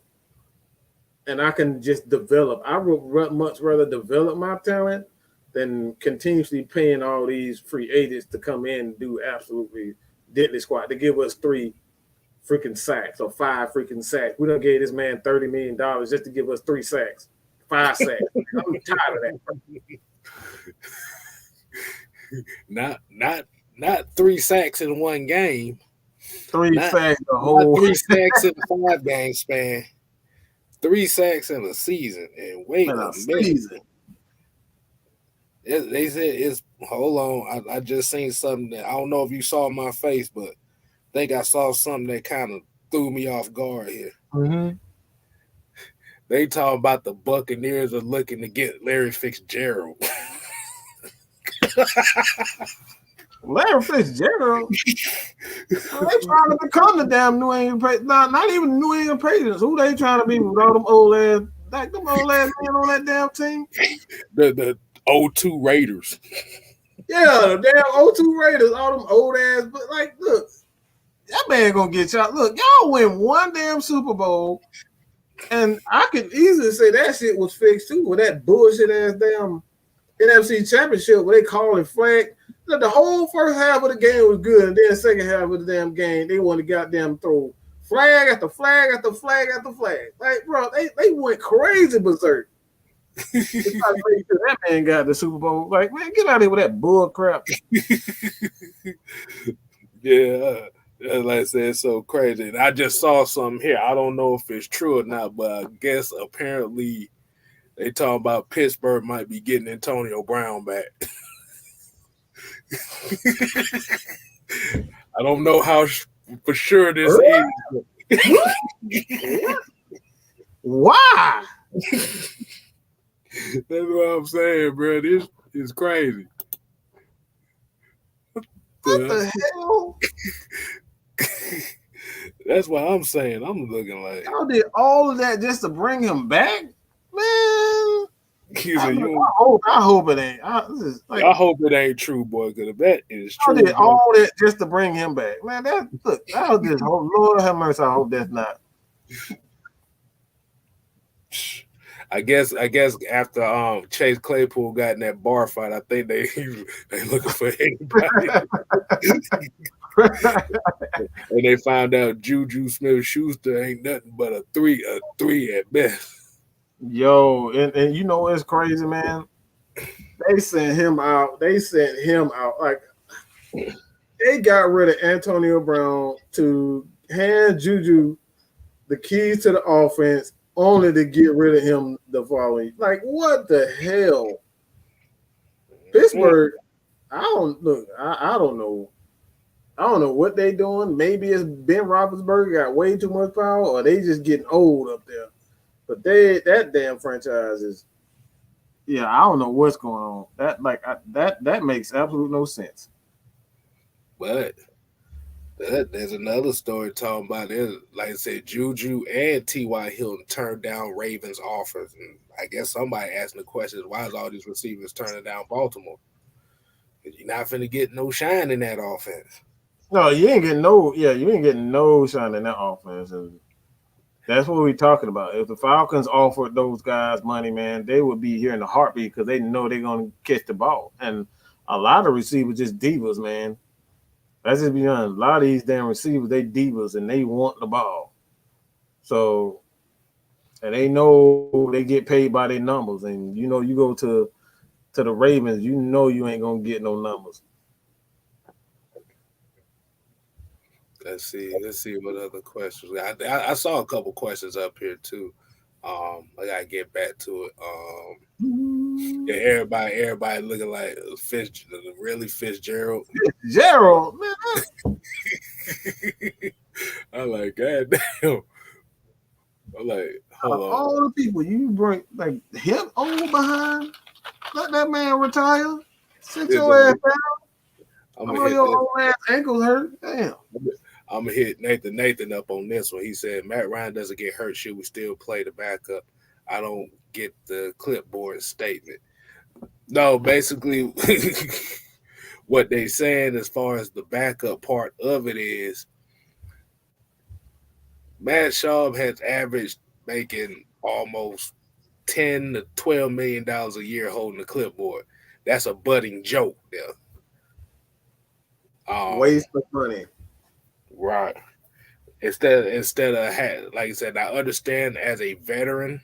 And I can just develop. I would much rather develop my talent than continuously paying all these free agents to come in and do absolutely diddly squat to give us 3 freaking sacks or 5 freaking sacks. We done gave this man $30 million just to give us 3 sacks, 5 sacks. I'm tired of that. Not 3 sacks in one game. 3 sacks the whole 3 sacks in a 5-game span. 3 sacks in a season, and wait a minute. They said it's. Hold on, I just seen something that I don't know if you saw my face, but I think I saw something that kind of threw me off guard here. They talk about the Buccaneers are looking to get Larry Fitzgerald. Larry Fitzgerald? They trying to become the damn New England Patriots. Not even New England Patriots. Who they trying to be with all them old ass men on that damn team? The 02 Raiders. Yeah, the damn 02 Raiders, all them old ass. But, like, look, That man gonna get y'all. Look, y'all win one damn Super Bowl, and I could easily say that shit was fixed too with that bullshit ass damn NFC Championship where they call it flag. Look, the whole first half of the game was good, and then the second half of the damn game they want to goddamn throw flag after flag after flag after flag. Like, bro, they went crazy berserk. That man got the Super Bowl. Like, man, get out of here with that bull crap. Yeah, like I said, it's so crazy. And I just saw something here. I don't know if it's true or not, but I guess apparently they talking about Pittsburgh might be getting Antonio Brown back. I don't know how for sure this is. Why? That's what I'm saying, bro. This is crazy. What the hell? That's what I'm saying. I'm looking like y'all did all of that just to bring him back, man. I hope it ain't. I hope it ain't true, boy. Because if that is true, I did all that just to bring him back, man. That was just Lord have mercy. I hope that's not. I guess after Chase Claypool got in that bar fight, I think they looking for anybody. And they found out Juju Smith-Schuster ain't nothing but a three at best. Yo, and you know what's crazy, man? They sent him out. Like, they got rid of Antonio Brown to hand Juju the keys to the offense, only to get rid of him the following. Like, what the hell? Pittsburgh, I don't know. I don't know what they doing. Maybe it's Ben Roethlisberger got way too much power, or they just getting old up there. But that damn franchise is, yeah, I don't know what's going on. That makes absolute no sense. But there's another story talking about it. Like I said, Juju and T.Y. Hilton turned down Ravens offers, and I guess somebody asking the question is, why is all these receivers turning down Baltimore? Because you're not finna get no shine in that offense. No, you ain't getting no shine in that offense. And that's what we're talking about. If the Falcons offered those guys money, man, they would be here in a heartbeat because they know they're going to catch the ball. And a lot of receivers just divas, man. Let's just be honest. A lot of these damn receivers, they divas and they want the ball. So, and they know they get paid by their numbers. And, you know, you go to the Ravens, you know you ain't going to get no numbers. Let's see what other questions. I saw a couple questions up here too. I gotta get back to it. Yeah, everybody looking like Fitzgerald. Fitzgerald, man. I'm like, God damn. I'm like, hold on. All the people you bring, like, him old behind, let that man retire. Sit your ass down. All your old ass ankles hurt. Damn. I'm gonna hit Nathan up on this one. He said Matt Ryan doesn't get hurt. Should we still play the backup? I don't get the clipboard statement. No, basically, what they saying as far as the backup part of it is, Matt Schaub has averaged making almost $10 to $12 million a year holding the clipboard. That's a budding joke there. Waste of money. Right. Instead of like I said, I understand as a veteran,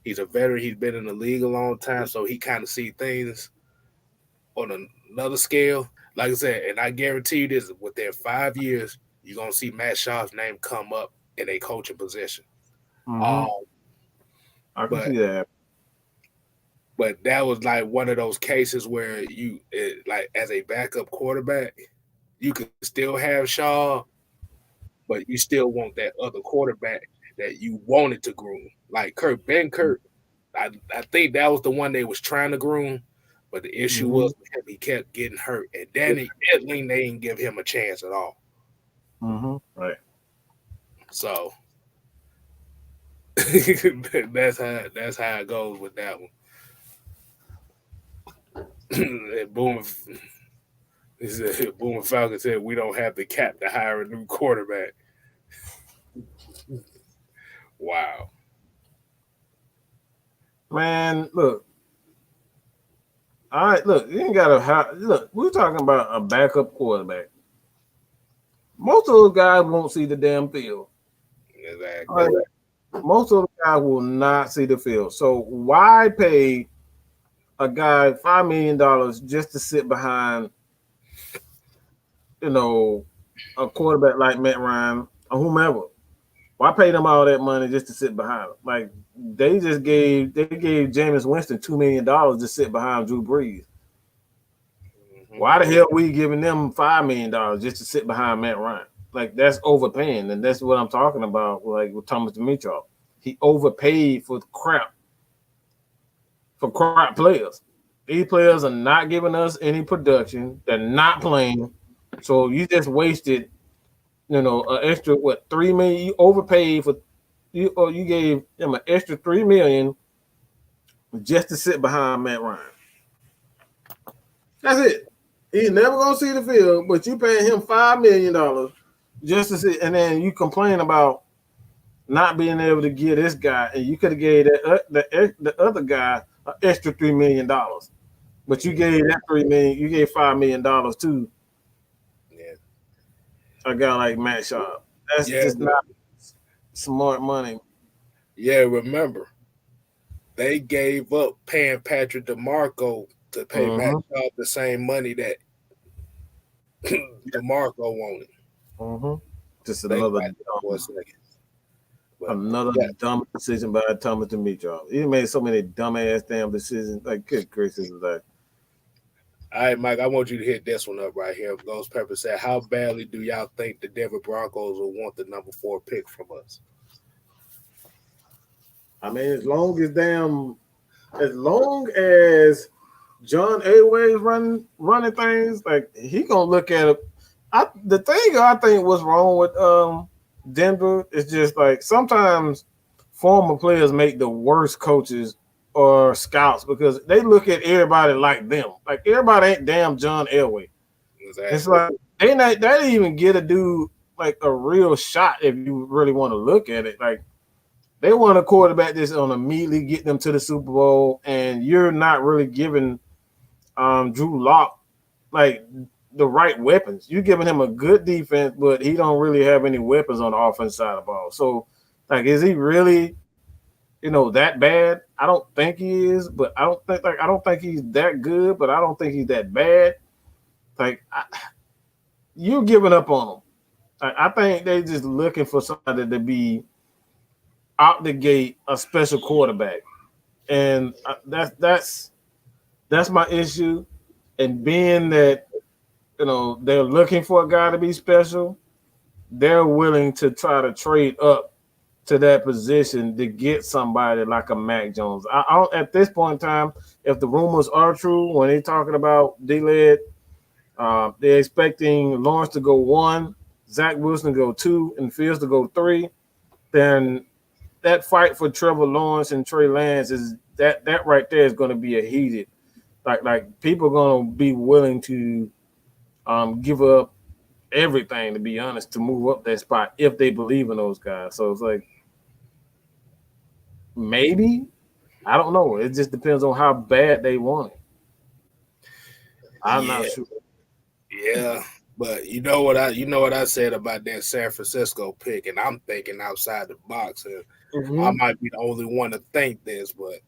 he's a veteran. He's been in the league a long time, so he kind of see things on another scale. Like I said, and I guarantee you this: within 5 years, you're gonna see Matt Schaub's name come up in a coaching position. I can see that. But that was like one of those cases where like as a backup quarterback, you could still have Schaub, but you still want that other quarterback that you wanted to groom. Like Ben Kurt, I think that was the one they was trying to groom, but the issue was he kept getting hurt. And Danny Etling, they didn't give him a chance at all. Right. So that's how it goes with that one. And boom. He said, Boomer Falcon said, we don't have the cap to hire a new quarterback. Wow. Man, look. All right, look, you ain't got to look. We're talking about a backup quarterback. Most of those guys won't see the damn field. Exactly. Right? Most of the guys will not see the field. So why pay a guy $5 million just to sit behind, a quarterback like Matt Ryan or whomever? Why pay them all that money just to sit behind him? Like they gave Jameis Winston $2 million to sit behind Drew Brees. Mm-hmm. Why the hell we giving them $5 million just to sit behind Matt Ryan? Like that's overpaying, and that's what I'm talking about. Like with Thomas Dimitroff, he overpaid for crap players. These players are not giving us any production. They're not playing, so you just wasted, an extra $3 million. You overpaid for you gave him an extra $3 million just to sit behind Matt Ryan. That's it. He's never gonna see the field, but you paying him $5 million just to sit, and then you complain about not being able to get this guy, and you could have gave the other guy an extra $3 million, but you gave that $3 million, you gave $5 million to a guy like Matt Sharp. That's just not smart money. Yeah, remember, they gave up paying Patrick DeMarco to pay Matt Sharp the same money that DeMarco wanted. Just another dumb decision by Thomas Dimitroff. He made so many dumbass damn decisions. Like, good gracious, like. All right, Mike, I want you to hit this one up right here. Ghost Pepper said, how badly do y'all think the Denver Broncos will want the number 4 pick from us? I mean, as long as John Elway's running things, like he gonna look at it. The thing I think what's wrong with Denver is just like sometimes former players make the worst coaches or scouts because they look at everybody like them. Like everybody ain't damn John Elway. Exactly. It's like they didn't even get a dude like a real shot if you really want to look at it. Like they want a quarterback that's on immediately get them to the Super Bowl, and you're not really giving Drew Lock like the right weapons. You're giving him a good defense, but he don't really have any weapons on the offense side of the ball. So, like, is he really, that bad? I don't think he is, but I don't think he's that good, but I don't think he's that bad. Like, you're giving up on him. I think they're just looking for somebody to be out the gate a special quarterback, and that's my issue. And being that they're looking for a guy to be special, they're willing to try to trade up to that position to get somebody like a Mac Jones. I at this point in time, if the rumors are true, when they're talking about D-Led, they're expecting Lawrence to go 1, Zach Wilson to go 2, and Fields to go 3, then that fight for Trevor Lawrence and Trey Lance is that right there is going to be a heated, like people are going to be willing to give up everything, to be honest, to move up that spot if they believe in those guys. So it's like maybe, I don't know. It just depends on how bad they want it. I'm not sure. Yeah. But you know what I said about that San Francisco pick, and I'm thinking outside the box, and I might be the only one to think this, but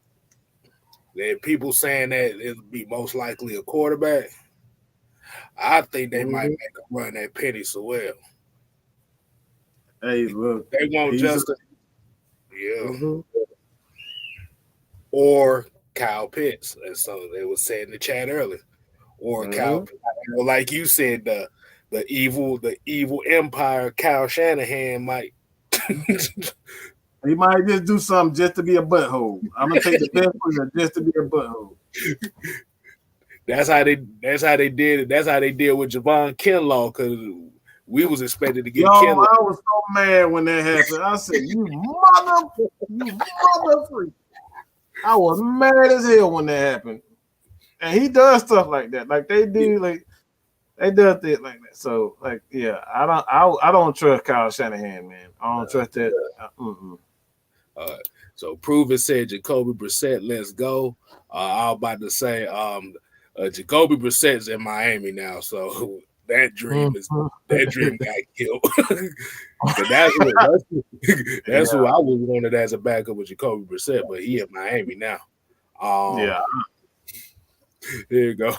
there are people saying that it'll be most likely a quarterback. I think they might make a run at Penny Sewell. Hey, look, they won't just or Kyle Pitts, as some they were saying in the chat earlier, or Kyle, like you said, the evil empire Kyle Shanahan might. He might just do something just to be a butthole. I'm gonna take the best player just to be a butthole. That's how they did it. That's how they did with Javon Kinlaw, because we was expected to get Kinlaw. I was so mad when that happened. I said, you mother freak. I was mad as hell when that happened. And he does stuff like that. Like they do, like They does it like that. So like, yeah, I don't trust Kyle Shanahan, man. I don't trust that. So Proven said Jacoby Brissett, let's go. I was about to say Jacoby Brissett's in Miami now, so that dream got killed. That's who I was wanted as a backup with Jacoby Brissett, but he in Miami now. Yeah. There you go.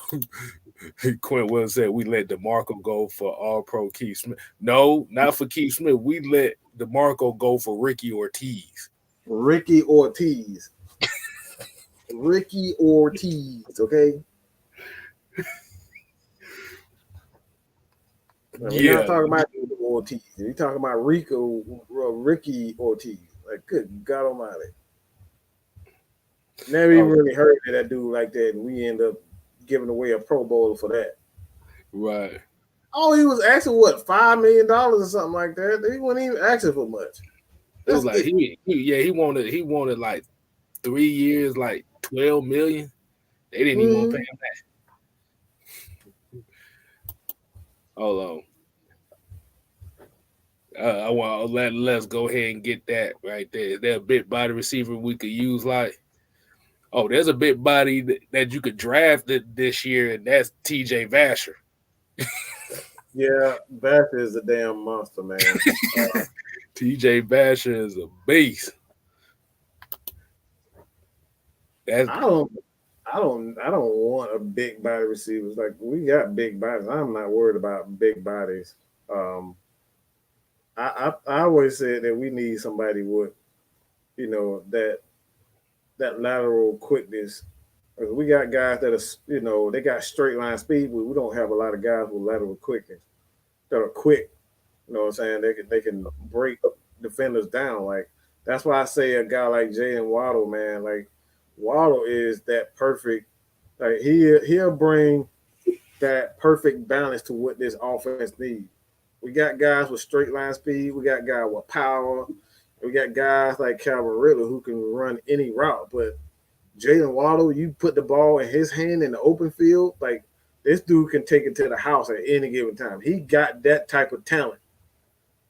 Quint Williams said we let DeMarco go for All Pro Keith Smith. No, not for Keith Smith. We let DeMarco go for Ricky Ortiz. Ricky Ortiz. Ricky Ortiz, okay? We're not talking about Ortiz. We're talking about Ricky Ortiz. Like, good God Almighty. Never even really heard of that dude like that, and we end up giving away a Pro Bowl for that. Right. Oh, he was asking what, $5 million or something like that. He wasn't even asking for much. It was like he wanted like 3 years, like $12 million. They didn't even want to pay him that. Hold on. Let's go ahead and get that right there. Is there a big body receiver we could use? Like, there's a big body that you could draft this year, and that's TJ Vasher. Yeah, Vasher is a damn monster, man. TJ Vasher is a beast. I don't want a big body receivers. Like, we got big bodies. I'm not worried about big bodies. I always said that we need somebody with, that lateral quickness. We got guys that are, they got straight line speed, but we don't have a lot of guys with lateral quickness that are quick. You know what I'm saying? They can break defenders down. Like, that's why I say a guy like Jalen Waddle, man. Like, Waddle is that perfect. Like, he'll bring that perfect balance to what this offense needs. We got guys with straight line speed. We got guys with power. We got guys like Calvin Ridley who can run any route. But Jalen Waddle, you put the ball in his hand in the open field, like, this dude can take it to the house at any given time. He got that type of talent.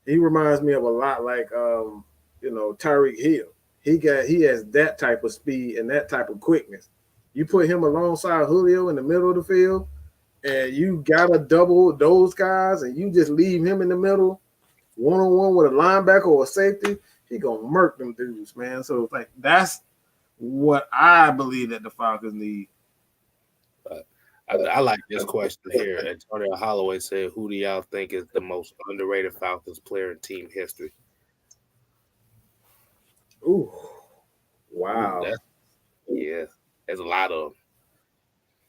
He reminds me of a lot like Tyreek Hill. He has that type of speed and that type of quickness. You put him alongside Julio in the middle of the field, and you gotta double those guys, and you just leave him in the middle, one-on-one with a linebacker or a safety, he gonna murk them dudes, man. So like, that's what I believe that the Falcons need. I like this question here. Antonio Holloway said, "Who do y'all think is the most underrated Falcons player in team history?" Ooh, wow. There's a lot of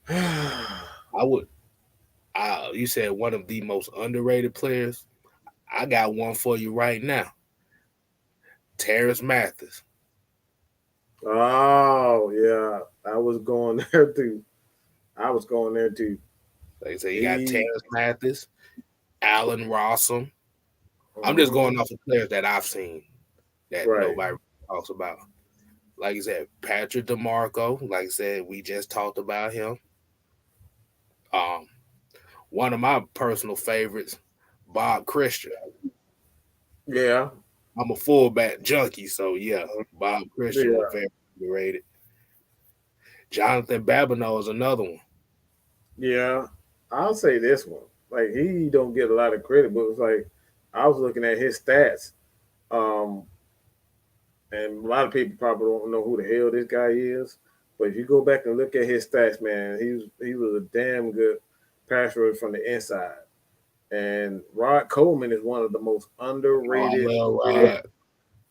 them. You said one of the most underrated players. I got one for you right now. Terrence Mathis. Oh, yeah. I was going there too. Like I said, you got Terrence Mathis, Allen Rossum. I'm just going off of players that I've seen that nobody talks about. Like I said, Patrick DeMarco. Like I said, we just talked about him. One of my personal favorites, Bob Christian. Yeah. I'm a fullback junkie, so yeah, Bob Christian was very underrated. Jonathan Babineau is another one. Yeah, I'll say this one. Like, he don't get a lot of credit, but it's like, I was looking at his stats, and a lot of people probably don't know who the hell this guy is. But if you go back and look at his stats, man, he was a damn good pass rusher from the inside. And Rod Coleman is one of the most underrated.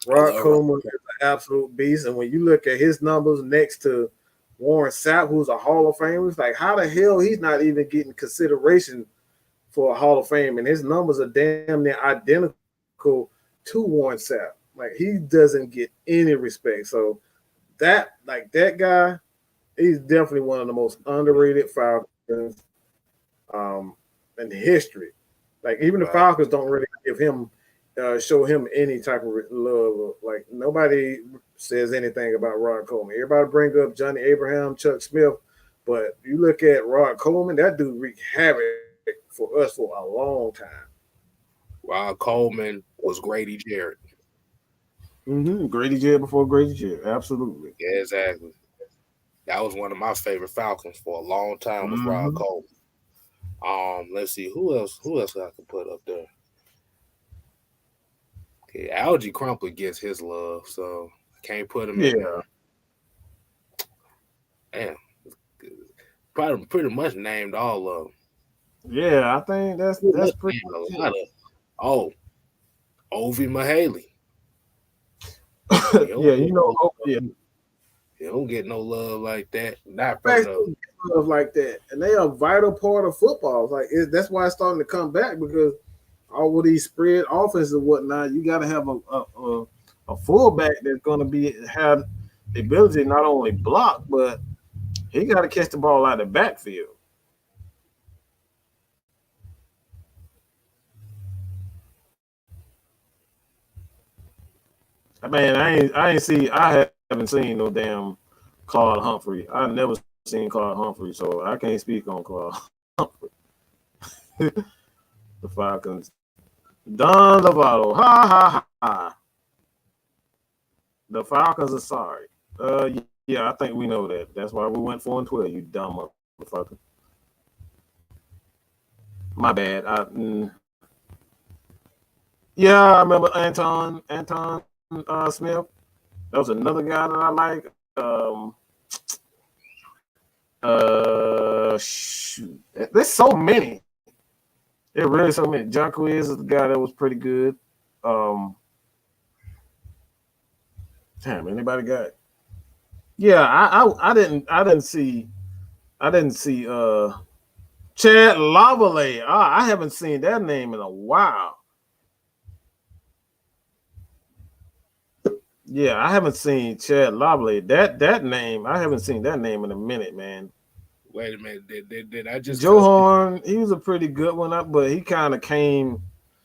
Rod Coleman is an absolute beast. And when you look at his numbers next to Warren Sapp, who's a Hall of Famer, it's like, how the hell he's not even getting consideration for a Hall of Fame? And his numbers are damn near identical to Warren Sapp. Like, he doesn't get any respect. So that guy, he's definitely one of the most underrated Falcons in history. Like, even the Falcons don't really give him, show him any type of love. Like, nobody says anything about Rod Coleman. Everybody bring up Johnny Abraham, Chuck Smith, but you look at Rod Coleman, that dude wreaked havoc for us for a long time. Rod Coleman was Grady Jarrett. Grady Jarrett before Grady Jarrett, absolutely. Yeah, exactly. That was one of my favorite Falcons for a long time. Was Rod Coleman. Let's see who else. Who else I can put up there? Okay, Algie Crumpler gets his love, so I can't put him in there. Damn, probably pretty much named all of them. Yeah, I think that's pretty a lot of. Ovi Mahaley. Yeah, He don't get no love like that. Not from love like that, and they are a vital part of football. That's why it's starting to come back because all of these spread offenses and whatnot. You got to have a fullback that's going to have the ability to not only block, but he got to catch the ball out of the backfield. I mean, I haven't seen no damn Claude Humphrey. I've never seen Claude Humphrey, so I can't speak on Claude Humphrey. The Falcons. Don Lovato. Ha ha ha. The Falcons are sorry. Yeah, I think we know that. That's why we went 4-12, you dumb motherfucker. My bad. Yeah, I remember Anton Smith. That was another guy that I like. Shoot. There's so many. There really so many. Jacquez is the guy that was pretty good. Damn, anybody got it? Yeah, I didn't see Chad Lavallee. I haven't seen that name in a while. Yeah, I haven't seen Chad Lavallee. That name, I haven't seen that name in a minute, man. Wait a minute, did I just Joe Horn? He was a pretty good one, but he kind of came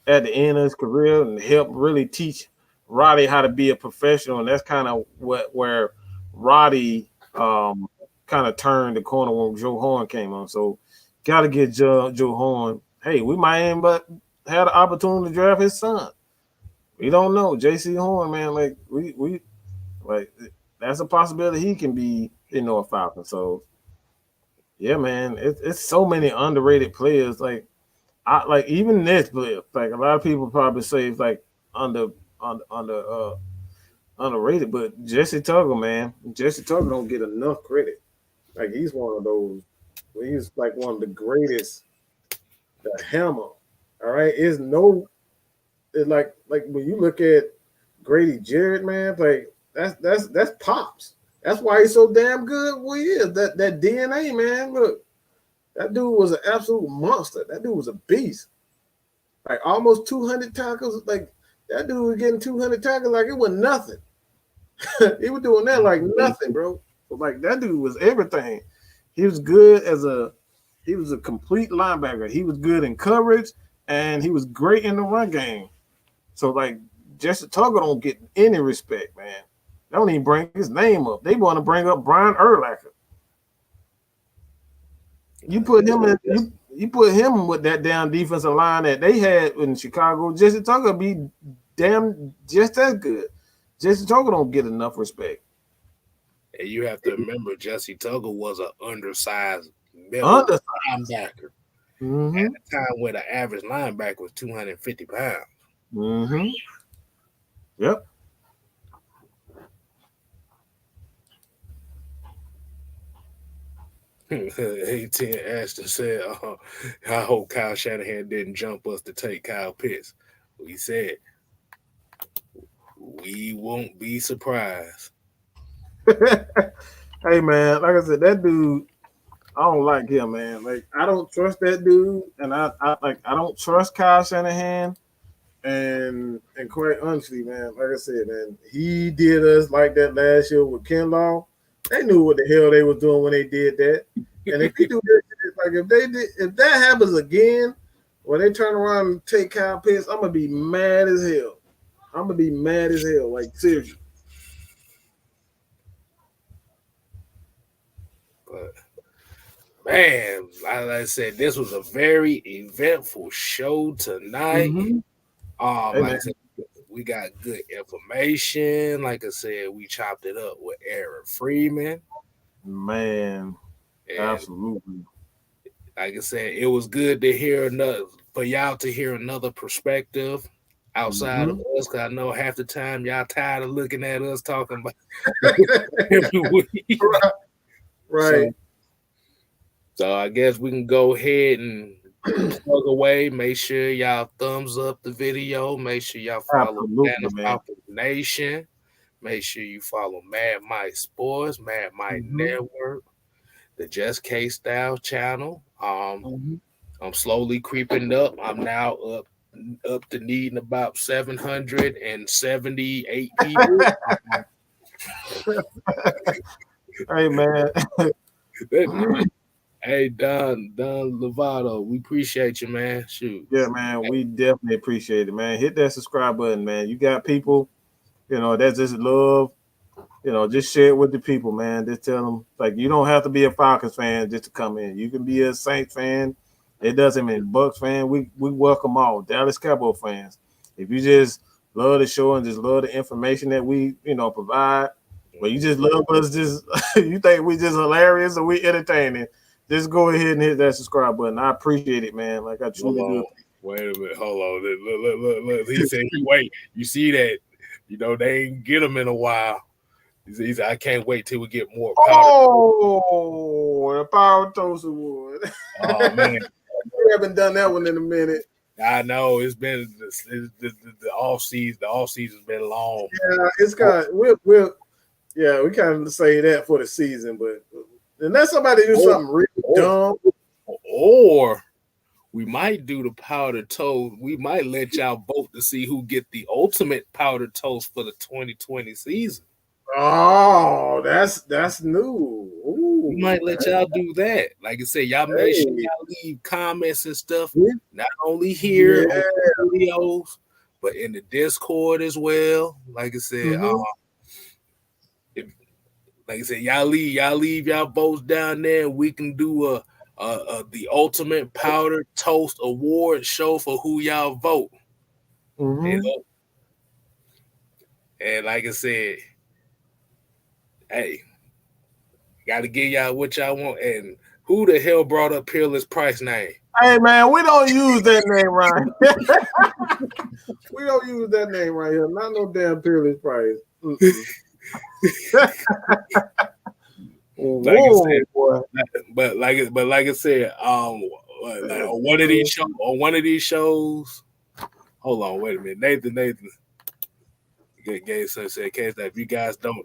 at the end of his career and helped really teach Roddy how to be a professional, and that's kind of where Roddy kind of turned the corner when Joe Horn came on. So, got to get Joe Horn. Hey, we might end but had the opportunity to draft his son. We don't know. J.C. Horn, man, like we that's a possibility he can be a Falcon. So yeah, man, it's so many underrated players. Like even this player, like a lot of people probably say it's like underrated, but Jesse Tuggle, man, Jesse Tuggle don't get enough credit. Like he's one of those. He's like one of the greatest. The hammer. All right, it's like when you look at Grady Jarrett, man, like that's pops. That's why he's so damn good. What he is that DNA, man. Look, that dude was an absolute monster. That dude was a beast. Like almost 200 tackles. Like that dude was getting 200 tackles like it was nothing. He was doing that like nothing, bro. But like that dude was everything. He was good he was a complete linebacker. He was good in coverage and he was great in the run game. So like Jesse Tuggle don't get any respect, man. They don't even bring his name up. They want to bring up Brian Urlacher. You put him with that damn defensive line that they had in Chicago. Jesse Tuggle be damn just as good. Jesse Tuggle don't get enough respect. And you have to remember, Jesse Tuggle was an undersized linebacker. Mm-hmm. At the time where the average linebacker was 250 pounds. Mm-hmm. Yep. A10 Ashton said, I hope Kyle Shanahan didn't jump us to take Kyle Pitts. We said, we won't be surprised. Hey, man, like I said, that dude, I don't like him, man. Like, I don't trust that dude, and I don't trust Kyle Shanahan. And quite honestly, man, like I said, man, he did us like that last year with Kinlaw. They knew what the hell they was doing when they did that. And if they do that, like if that happens again, when they turn around and take Kyle Pitts, I'm gonna be mad as hell. Like seriously. But Man, like I said, this was a very eventful show tonight. Hey, Like man. I said, we got good information. Like I said, we chopped it up with Aaron Freeman. Man, And absolutely. like I said, it was good to hear for y'all to hear another perspective outside of us. Cause I know half the time y'all tired of looking at us talking about every week. Right. So I guess we can go ahead and plug away. Make sure y'all thumbs up the video. Make sure y'all follow Absolutely, man. Falcons Nation. Make sure you follow Mad Mike Sports, Mad Mike Network, the Just K Style channel. I'm slowly creeping up. I'm now up to needing about 778 people. Hey, man. Hey, Don Lovato, we appreciate you, man. Shoot. Yeah, man, we definitely appreciate it, man. Hit that subscribe button, man. You got people, that just love, just share it with the people, man. Just tell them, like, you don't have to be a Falcons fan just to come in. You can be a Saints fan. It doesn't mean Bucks fan. We welcome all Dallas Cowboy fans. If you just love the show and just love the information that we, provide, but you just love us, just you think we just hilarious or we entertaining, just go ahead and hit that subscribe button. I appreciate it, man. Like I truly do. Wait a minute. Hold on. Look. He said, wait. You see that? They ain't get him in a while. He said, I can't wait till we get more powder. Oh, the Power Toast Award. Oh, man. We haven't done that one in a minute. I know. It's been the off season. The off season's been long. Yeah, it's got we kind of say that for the season, but unless somebody do something really dumb, or we might do the powder toast. We might let y'all vote to see who get the ultimate powder toast for the 2020 season. Oh, that's new. Ooh, we might let y'all do that. Like I said, y'all make sure y'all leave comments and stuff, not only here on the videos, but in the Discord as well. Like I said, y'all leave y'all votes down there, and we can do the ultimate powder toast award show for who y'all vote. And like I said, hey, got to give y'all what y'all want. And who the hell brought up Peerless Price name? Hey, man, we don't use that name right. We don't use that name right here. Not no damn Peerless Price. Like I said, on one of these shows. Hold on, wait a minute, Nathan. Gay son said, "Case that if you guys don't,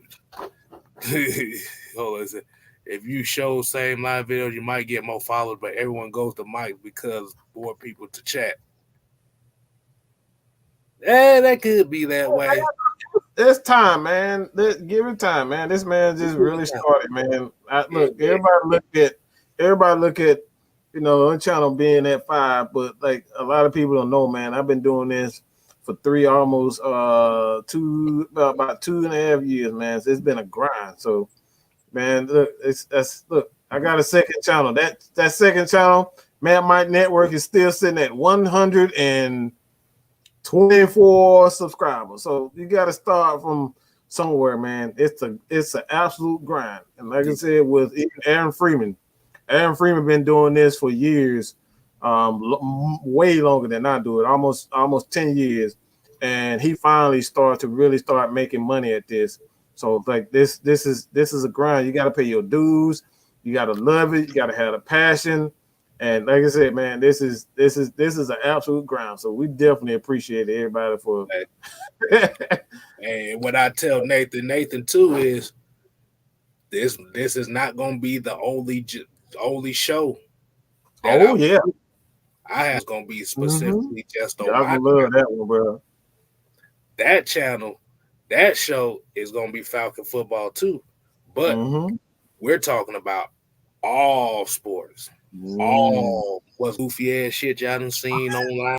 hold on, if you show same live videos, you might get more followers, but everyone goes to Mike because more people to chat." Yeah, that could be that way. It's time, man. Give it time, man. This man just really started, man. Everybody look at the channel being at 5, but like a lot of people don't know, man. I've been doing this for about 2.5 years, man. So it's been a grind. So, man, look, I got a second channel. That second channel, Mad Mike Network, is still sitting at 124 subscribers. So you got to start from somewhere, man. It's an absolute grind. And like I said, with even Aaron Freeman been doing this for years, way longer than I do it, almost 10 years. And he finally started to making money at this. So like this is a grind. You got to pay your dues. You got to love it. You got to have a passion. And like I said, man, this is an absolute grind. So we definitely appreciate everybody for. And what I tell Nathan too is this is not going to be the only show. Oh yeah, I have going to be specifically just on. I love that one, bro. That channel, that show is going to be Falcon football too, but we're talking about all sports, all what's goofy ass shit y'all done seen online.